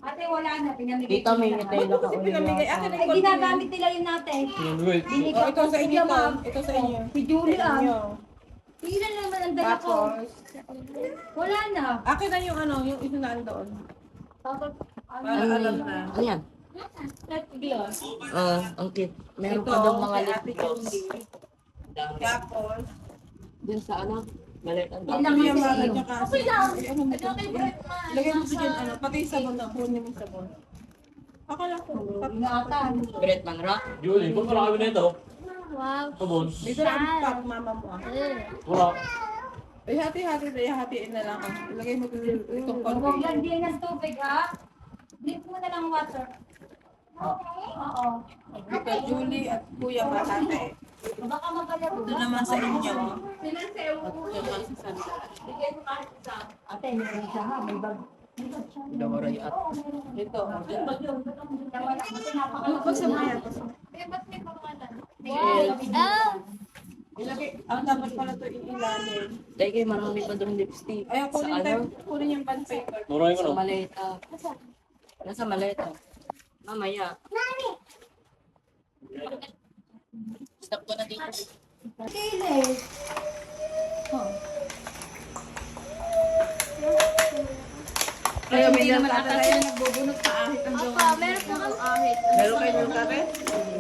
Ate, wala na. Pinamigay Tita, may ko na. Nutella ka Kasi ulit. pinamigay, akin na Ay, yung Colgate. ginagamit nila yun natin. Pinamigay. Oh, ito sa inyo to. Ito sa inyo. Si Julie Sa ah. inyo. Tingnan naman ang dala ko. Tapos, Wala na. akin na yung ano, yung isa na doon. Tapos, Para alam na. Ano yan? lip gloss. Ang cute. Meron Ito, pa daw mga kay lip Ate gloss. Julie. Tapos, Dun sa ano? Maliit ang ang dami. yung mga tsaka Okay lang. Ay, ano mo to? Lagay mo sa dyan, ano, pati yung sabon na, kunin mo yung sabon. Akala ko. Ingatan. Great man, Rock. Julie, kung wala kami na ito. Wow. Sabon. Dito lang pa mama mo ah. Wala. Ay, hati-hati na. Hatiin na lang. Ilagay mo itong konti. Lagyan ng tubig, ha? Dip mo na lang water. Oo. Tita Julie at Kuya Matate. Baka magalit. Ito naman sa inyo. Bigay mo kahit isa. Ate, meron siya, ha? May bag. Dawaray at ito. Ba't may pangalan? Ah! Ilagay. Ang dapat pala ito ilalim. Dahil kayo marami pa doon lipstick. Ay, kunin Sa tayo. ano? Kunin yung band paper. Murahin ko Sa no? maleta. Nasa maleta. Mamaya. Stop ko na dito. Ay, may Hindi naman lang ata sila nagbubunot pa ahit ang Opo, meron po kang ahit. Meron kayo ng kape?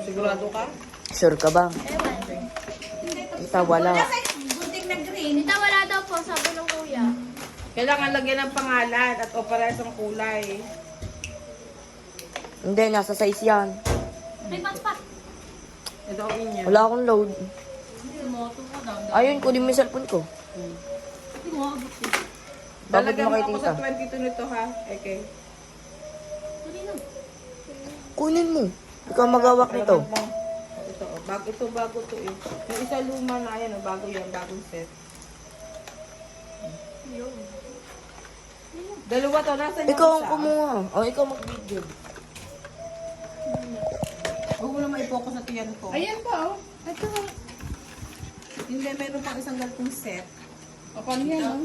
Sigurado ka? Sure ka ba? Ewan. Kita wala. bunting na green. Tita, wala daw po, sabi ng kuya. Kailangan lagyan ng pangalan at operas ang kulay. Hindi, nasa size yan. May patpat. Ito ang inyo. Wala akong load. Ayun, kunin mo yung cellphone ko. Babad Lalagyan mo mo kay ako tita. sa 22 nito ha. Okay. Kunin mo. Ikaw magawak nito. Ito, bago to eh. Yung isa luma na yan, bago yan, bagong set. Dalawa to, nasa yung Ikaw ang isa? kumuha. O, ikaw mag-video. Huwag mo na ma-focus sa tiyan ko. Ayan pa, oh. Ito. Hindi, meron pang isang ganitong set. O, paano yan, oh?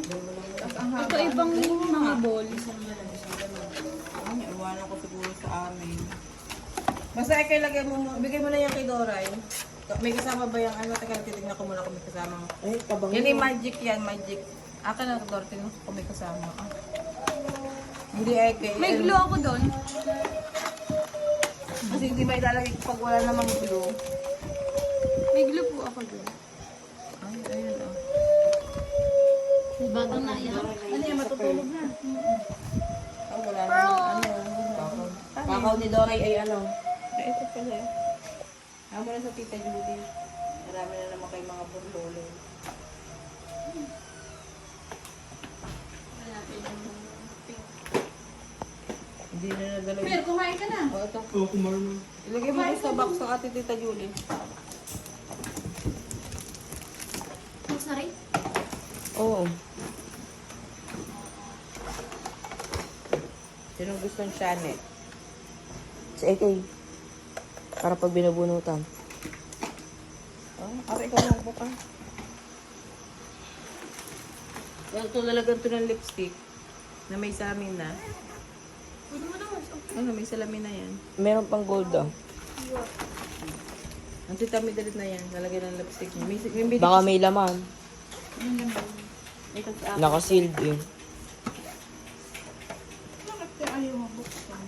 Tapos ang haba. Ito ibang mga ball. Ay, iwanan ko siguro sa amin. Basta ay lagay mo, bigay mo na yan kay Doray. May kasama ba yung ano? Teka, titignan ko muna kung may kasama. Ay, tabang Yan yung magic yan, magic. Akin na, Doray, tingnan ko kung may kasama. Ah. Hindi ay kay... May glue ako doon. Kasi hindi ba ilalagay ko pag wala namang glue. May glue po ako doon. Ay, ayun ah. Batang na yan. Ano yan, matutulog na. Ah, wala namang ano. Kakaw ni Doray ay ano. Ay, ito pala. Amo na sa Tita Judy. Marami na naman kay mga burlolo. Hindi na nadala Pero kumain ka na. Oh, ito. Oo, kumarunong. Ilagay mo ito sa box sa ate Tita Julie. Mas na rin? Oo. Sinong gustong shane? Si AK. Para pag binubunutan. Oh, ate ikaw magbuka. Well, ito lalagyan ito ng lipstick na may salamin na. Pwede mo naman. Ano, may salamin na yan. Meron pang gold ah. Ang tita may dalit na yan. Lalagyan ng lipstick niya. May bilis. Baka may laman. Ito sa akin. Naka-sealed eh. Bakit kaya ayaw mabuksan?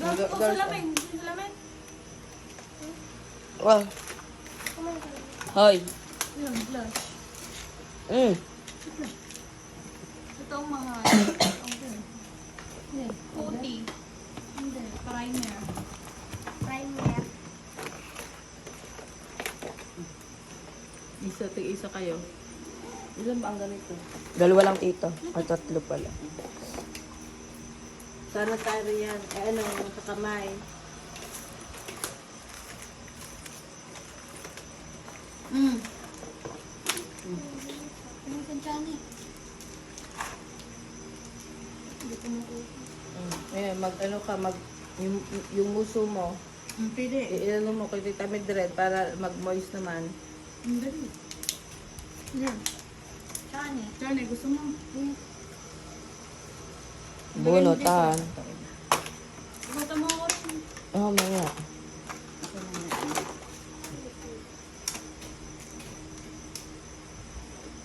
Dami po salamin. Salamin. Wow. Hoy. Yun, blush. Mm. Ito ang mga... Puti. Hindi, primer. Primer. Isa kayo. Ilan ba ang ganito? Dalawa lang tito. Ay, tatlo pala. Sana tayo yan. Eh ano, sa kamay. Ano sa tiyan eh? Hindi ko makuha. Ayan, ano ka, yung muso mo, Pwede. iilalo mo kay Tita Midred para mag-moist naman. Hindi. Yan. Tiyan eh. Charlie, gusto mo? Bunutan. Buta mo ako rin. Oh, maya.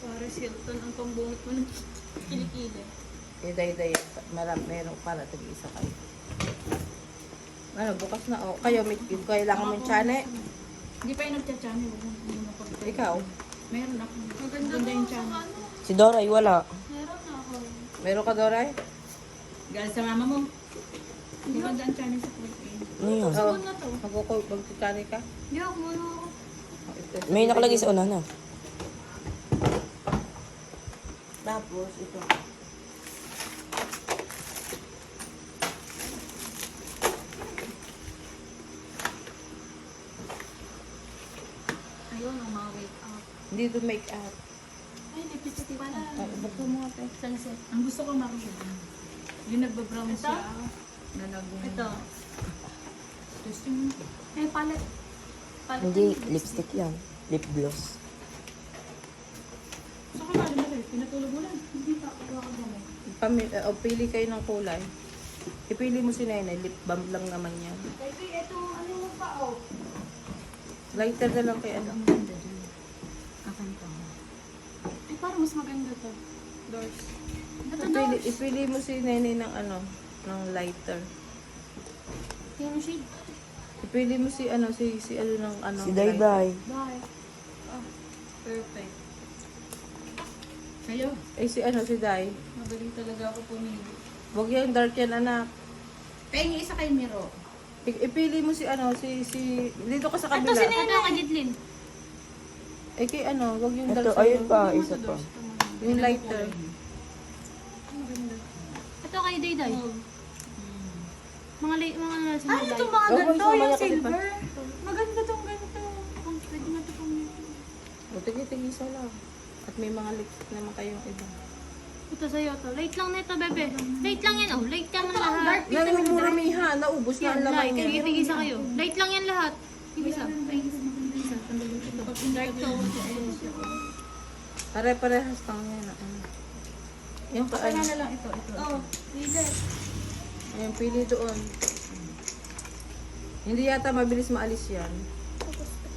Para Hilton ang pambunot mo ng kilikili. Iday-day, meron para tig-isa kayo. Ano, bukas na, oh. Kayo, kailangan mo yung tsane. Hindi pa yung nagcha-channel. Huwag mo muna pag... Ikaw, Meron ako. Maganda Maganda yung po channel. sa ano. Si Doray, wala. Meron na ako. meron ka, Doray? Galing sa mama mo. Maganda ang channel sa Philippines. Ano yun? Oo. Ano na to? Mag-tsane ka? Hindi ako muna ako. Oh, ito. May nakalagay sa una na. Tapos, ito. Ayun, ang mga wake up. Hindi to make up. Ay, lipstick pala. Baka mo ate. Sunset. Ang gusto ko makikita. Yung nagba-brown siya. Na ito. Tapos yung... Eh, palet. Palet. Hindi, lipstick yan. Lip gloss. Saka ba, diba kayo? Pinatulog mo lang. Hindi pa. Ako ako gamay. Pili kayo ng kulay. Ipili mo si Nenay, lip balm lang naman yan. Kasi ito, ano mo pa, oh. Lighter na lang kay ano. Ang ganda dyan. Akan to. Ay, parang mas maganda to. Doors. Ito, Ipili mo si Nenay ng ano, ng lighter. Yung shade. Ipili mo si ano, si ano ng ano. Si lighter. Dayday. Bye. Oh, perfect. Kayo? Eh si ano, si Day. Magaling talaga ako pumili. Huwag yung dark yan, anak. Pengi isa kay Miro. Ipili mo si ano, si dito ka sa kabila. Ito kay Jitlin. Eh kay ano, wag yung Ito, dark ayun sa'yo. pa, isa pa. Yung lighter. Ito kay Dayday. Mga ano na Ay, itong mga Oh, ganito, sama yung niya kasi pa. silver. Maganda tong ganito. Ang pwede na ito pang O, tigil-tigisa lang. At may mga lipstick naman kayong iba. Ito sa'yo to. Light lang nito, bebe. Light lang yan, oh. Light yan ang lahat. Nagmumura miha, naubos na Yan, ang laman light. niya. Tigil-tigisa kayo. Light lang yan lahat. Yung isa. Ay, isa. Dark to. Pare-parehas lang yan. Yung ka ano. lang ito. Oh, Dayday. Ayun, pili doon. Hindi yata mabilis maalis yan.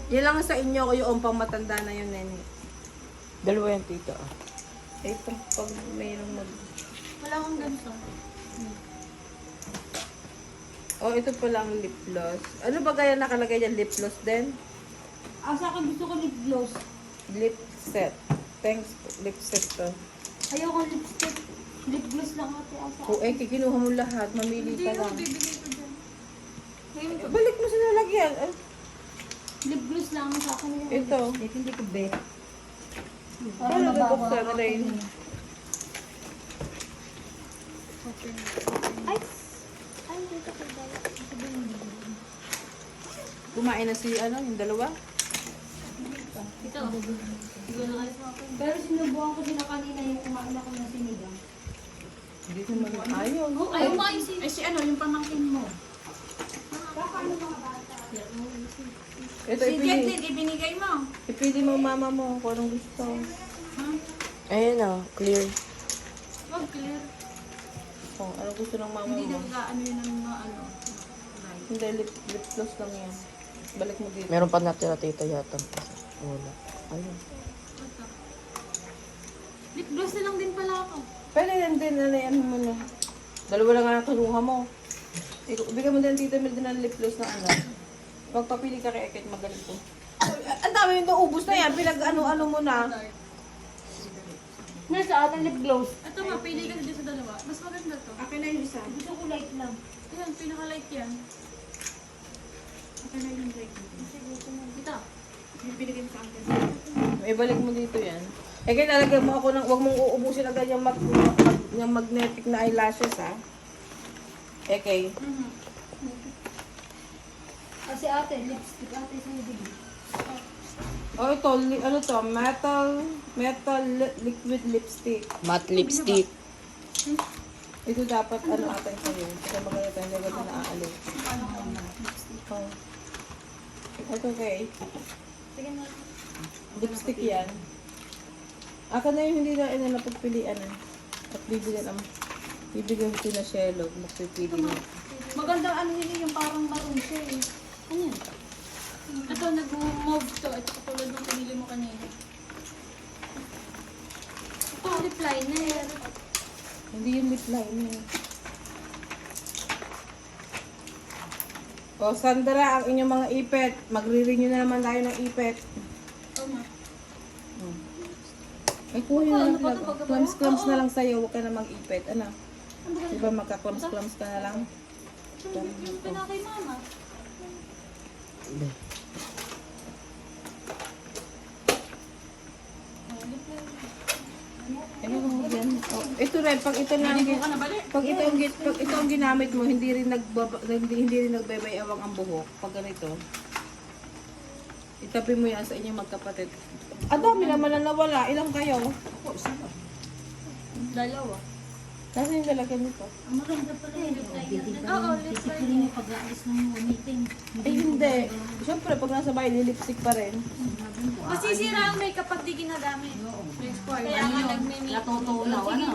Yan lang sa inyo, yung pang matanda na yun, Nene. Dalawa yan, tita. Eh, pag mayroong mag... Wala akong ganito. Oh, ito pala ang lip gloss. Ano ba kaya nakalagay dyan? Lip gloss din? Sa akin gusto ko lip gloss. Lip set. Thanks, lip set to. Ayoko lipstick. Lip gloss lang ate asa. O, eh, kikinuha mo lahat. Mamili ka lang. Bibigay ko dyan. Balik mo sa nalagyan. Ah, Lip gloss lang sa akin yun. ito. Hindi ko bet. Ano bubuksan na rin? Ay, dito kay Dayday. Kumain na si, ano, yung dalawa? Ito. Siguro na kayo sa akin. Pero sinubukan ko sila kanina yung kumain ako na sinigang. Hindi naman ayaw. Oh, ayaw mo kayo si... Ay si ano, yung pamangkin mo. Ito, Si ipili. Jetlin, ibinigay mo. Ipili mo mama mo kung anong gusto. Ayun na, clear. Wag clear. Kung anong gusto ng mama Hindi mo. nag-ano yun ng mga ano. Hindi, lip gloss lang yan. Balik mo dito. Meron pa natira, tita, yata. Wala. Ayun. Lip gloss na lang din pala ako. Pwede yan din, ano mo na. Dalawa lang nga kinuha mo. Bigyan mo din tita Mel din ng lip gloss na ano. Pagpapili ka kay Ekit, maganito. Ang dami yung naubos na yan. Pinag-ano-ano mo na. Nasa atin lip gloss. Ito nga, pili ka dito sa dalawa. Mas maganda to. Akin na yung isa. Gusto ko light lang. Ayan, pinaka-light yan. Akin na yung light. Ito. Yung binigay mo sa akin. May balik mo dito yan. Eh, kaya lalagyan mo ako ng, huwag mong uubusin agad yung, yung magnetic na eyelashes, ha? Okay. Kasi ate, lipstick ate sa bibig. Oh, ito, ano to? Metal liquid lipstick. Matte lipstick. Ito dapat, ano ata sa'yo. Kasi maganda tayo, hindi ba na aalis. Oh. Ito, okay. Lipstick yan. Aka na yung hindi na napagpilian, At bibigyan ko na Shelo, magpipili mo. Magandang ano yun yung parang maroon siya eh. Ano yan? Ito, nag-move to. Ito katulad ng pinili mo kanina. Ito, lip liner. Hindi yung lip liner. O, Sandra, ang inyong mga ipet. Magre-renew na naman tayo ng ipet. Tama. Ay, kuha yun lang. Clams na lang sa'yo. Huwag ka na mag-ipet. Ano? Diba magka-clams ka na lang? Yung pinakay mama. Ano Ito rin, pag ito na pag ito ang ginamit mo, hindi rin nagbaybayawang ang buhok. Pag ganito. Itabi mo yan sa inyong magkapatid. Dami naman na nawala. Ilang kayo? Dalawa. Kasi yung lalagyan nito. Oo, Eh hindi. Siyempre, pag nasa bahay, lipstick pa rin. Masisira ang makeup pag di ginagamit. Kaya nga nagme-make. Natutulaw, ano?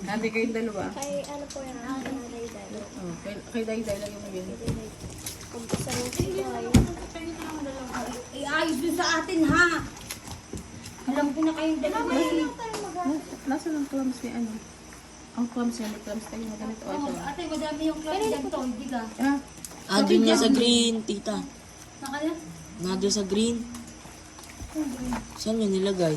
Hindi kayong dalawa. Kay ano po yan? Dalawa. Oh, kay Dayday lang yung yun. Kung gusto mo siya. Iayos nyo sa atin, ha? Alam ko na kayong dalawa. Nasa ng clams ni ano? Ang clams niya, may clams tayo na ganito. Oh, ito. Ate, madami yung club dyan to, hindi ka. Ah, Doon niya sa green, tita. Nakala? Doon sa green. Saan yun nilagay?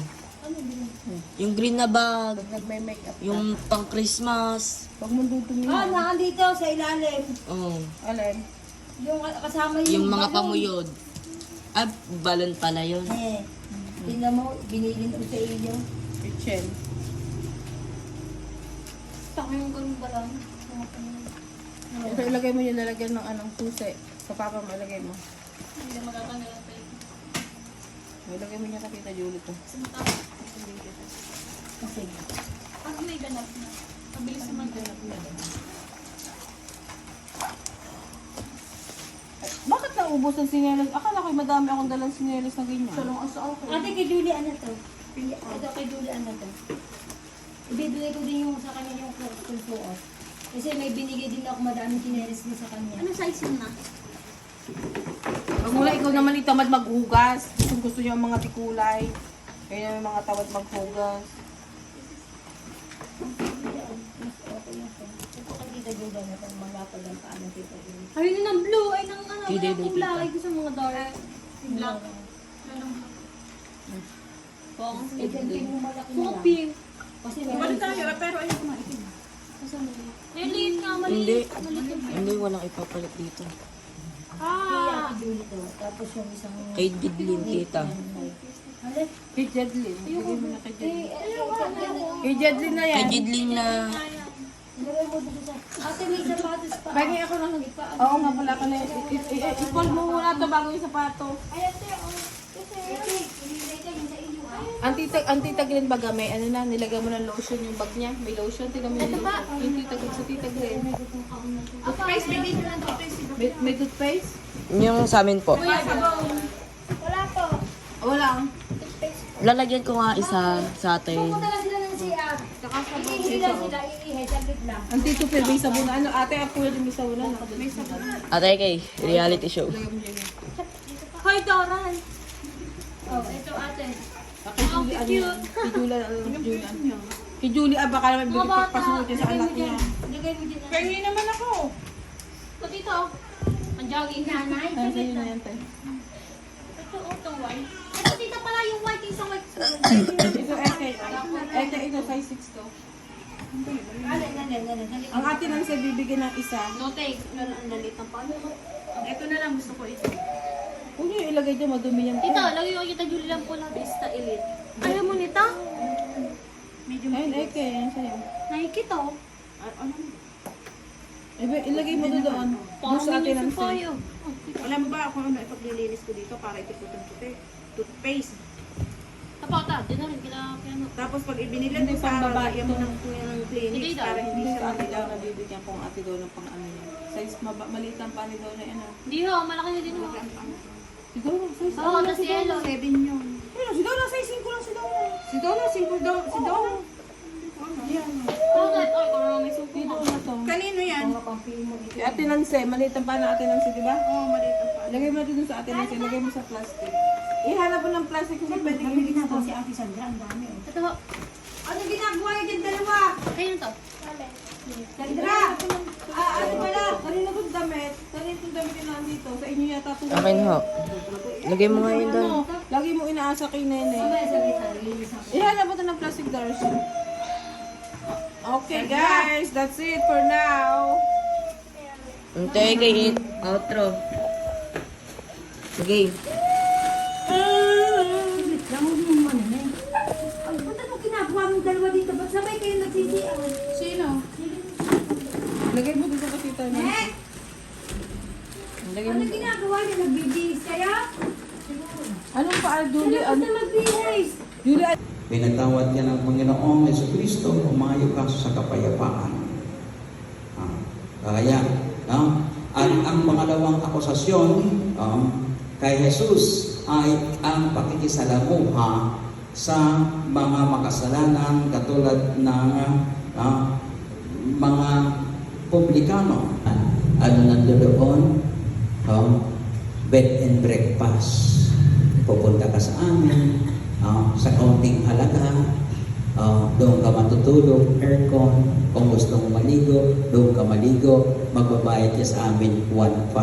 Yung green na bag. pag nagme-makeup ka. Yung pang Christmas. Huwag mong dudumi Ah, na. nakandito sa ilalim. Oh. Alin? Yung kasama Yung mga balon. pamuyod. Ah, balon pala yun. Tingnan mo, binigin ko sa iyo. Kitchen. Taka yung ganun ba lang? Ito ilagay mo yung lalagyan ng anong susi. Sa papa mo, ilagay mo. Hindi matatanggal ang tayo. Ilagay mo niya kay Tita Julie to. Kasi, Pag may ganap na. Mabilis naman ganap na. Bakit naubos ang sinelas? Akala ko madami akong dalang sinelas na ganyan. ate kay Julie, ano to? Ito kay Julie, ano to? Ibibigay ko din yung sa kanya yung suot. Kasi may binigay din ako madaming kineris din sa kanya. Ano size yun na? Pag mula ikaw naman itamad maghugas. Gusto niyo ang mga tikulay. Kaya yung mga tawad maghugas. Ito kay Tita Julie, ano to? Malapad ang paano Tita Julie. Ayun ng blue. Ay, ng ano. Hindi, Ng hindi, kulay ko sa mga dark. Black. Eh, ganito yung malaki Mga nila. pink. Kasi meron pero ayun ko Yung liit nga, maliit. Hindi. Maliit yung pink. Hindi, walang ipapalit dito. kay Ah! Ate Julie to. Tapos yung isang... Kay Didlin, tita. Alit? Kay Jedlin. Ilagay mo na kay Jedlin. Eh, Kay Jedlin na Kay yan. Didlin na... ilagay mo dito sa... Ate, may sapatos pa. Bagay ako lang. Oo nga pala ka na. I-call mo muna ito bago yung sapato. Ang tita Glenn baga may ano na, nilagay mo ng lotion yung bag niya. May lotion, tingnan mo yung lotion. Yung tita Glenn, sa tita Glenn. Toothpaste, baby nyo lang toothpaste. May toothpaste? Yung sa amin po. Kuya, sabon. Wala. Lalagyan ko nga isa sa atin. Pumunta lang sila ng CR. Iihi lang sila, iihi. Saglit lang. Ang tito Phil, may sabon na. Ano, ate, ako yung may sabon na. May sabon na. Ate kay, reality show. Lagay mo dyan. Hoy, Doran. Oh, ito ate. Kay Julie, ano yan? Kay Julie, ano? Kay Julie, baka naman Mga bata. pagpasuot niya sa Lagay mo anak niya. dyan. Lagay mo dyan. Pengi naman ako. Ito dito. Ang jogging. Nanay, Ay, saglit sa'yo na lang. yan, tayo. Ito, itong white. Ito dito pala yung white, isang white. Ito, size 6 to. Galing. Ang ate lang siya bibigyan ng isa. No take. Ang lalit ng paano. Ito na lang gusto ko ito. Huwag niyo ilagay dyan, madumi yan. Tito, lagay ko kita Julie lang po lang Vista Elite. Ayaw mo nito? Ayun, eke, yan sa'yo. Nakikita oh. Ilagay mo doon. Doon sa ate lang siya. Payo. Alam mo ba kung ano ipaglilinis ko dito para ito puti-puti? Toothpaste. Tapata, di na rin kailangan. Tapos pag ibinila Hindi, mo sa pang araw, babae lagyan mo ito. ng clinics Hindi daw. para hindi Hindi siya sa ate malilaw. daw nabibigyan kong ate daw ng pang ano niya. Size maliit ang pani daw na yan. Hindi ho, malaki na din ho. Siguro, size Oo, tas yellow. 7 yun. Ano, si Donna, size 5 lang si Donna. Si Donna, 5 daw. Si Donna. Bakit? Ay, kung may suko Dito mo. na to. Kanino yan? Si ate Nancy, maliit ang pana ate Nancy, di ba? Oo, maliit ang paa. Lagay mo natin dun sa ate Nancy, lagay mo sa plastic. Ihanap mo ng plastic kasi pwede Kami i-mix ginagawa to. si Ate Sandra, ang dami. Oh. Ito ho. Ano ginagawa niyo dyan dalawa? Kayo na to. Sandra! Ano pala? Kanina kong damit. Kanina kong damit yung nandito. Sa inyo yata ito. Akin ho. Lagay mo nga yun doon. Lagi mo inaasa kay Nene. Linis ako. Ihanap mo ito ng plastic drawers. Okay guys, that's it for now. Antay kay it. Outro. Sige. Lang mo yung ano eh. Ay, ba't ano ginagawa mo dalawa dito. Ba't sabay kayo nagsisiyaw? Sino? Lagay mo dito kasi tayo. Lagay mo. Ano ginagawa niyo? Nagbibihis kayo? Anong pa, Julie? Ano na magbihis? Julie, Pinatawad ka ng Panginoong Jesucristo, umayo ka sa kapayapaan. Kaya, ang pangalawang akusasyon kay Jesus ay ang pakikisalamuha sa mga makasalanan katulad ng mga publikano. Ano nandoon? Bed and breakfast. Pupunta ka sa amin, sa kaunting halaga, doon ka matutulog, aircon, kung gusto mong maligo, doon ka maligo, magbabayad ka sa amin 1.5.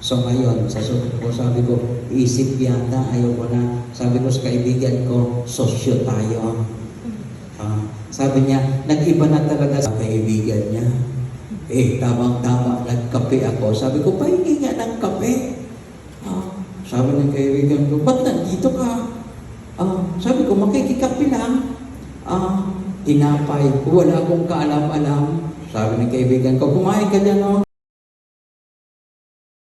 So ngayon, sa sunod ko, sabi ko, isip yata, ayoko na. Sabi ko sa kaibigan ko, sosyo tayo. Sabi niya, nag-iba na talaga sa kaibigan niya. Tamang-tama, nagkape ako. Sabi ko, pahingi nga ng kape. Sabi ng kaibigan ko, ba't nandito ka? Sabi ko, makikikape lang. Tinapay, wala akong kaalam-alam. Sabi ng kaibigan ko, kumain ka dyan,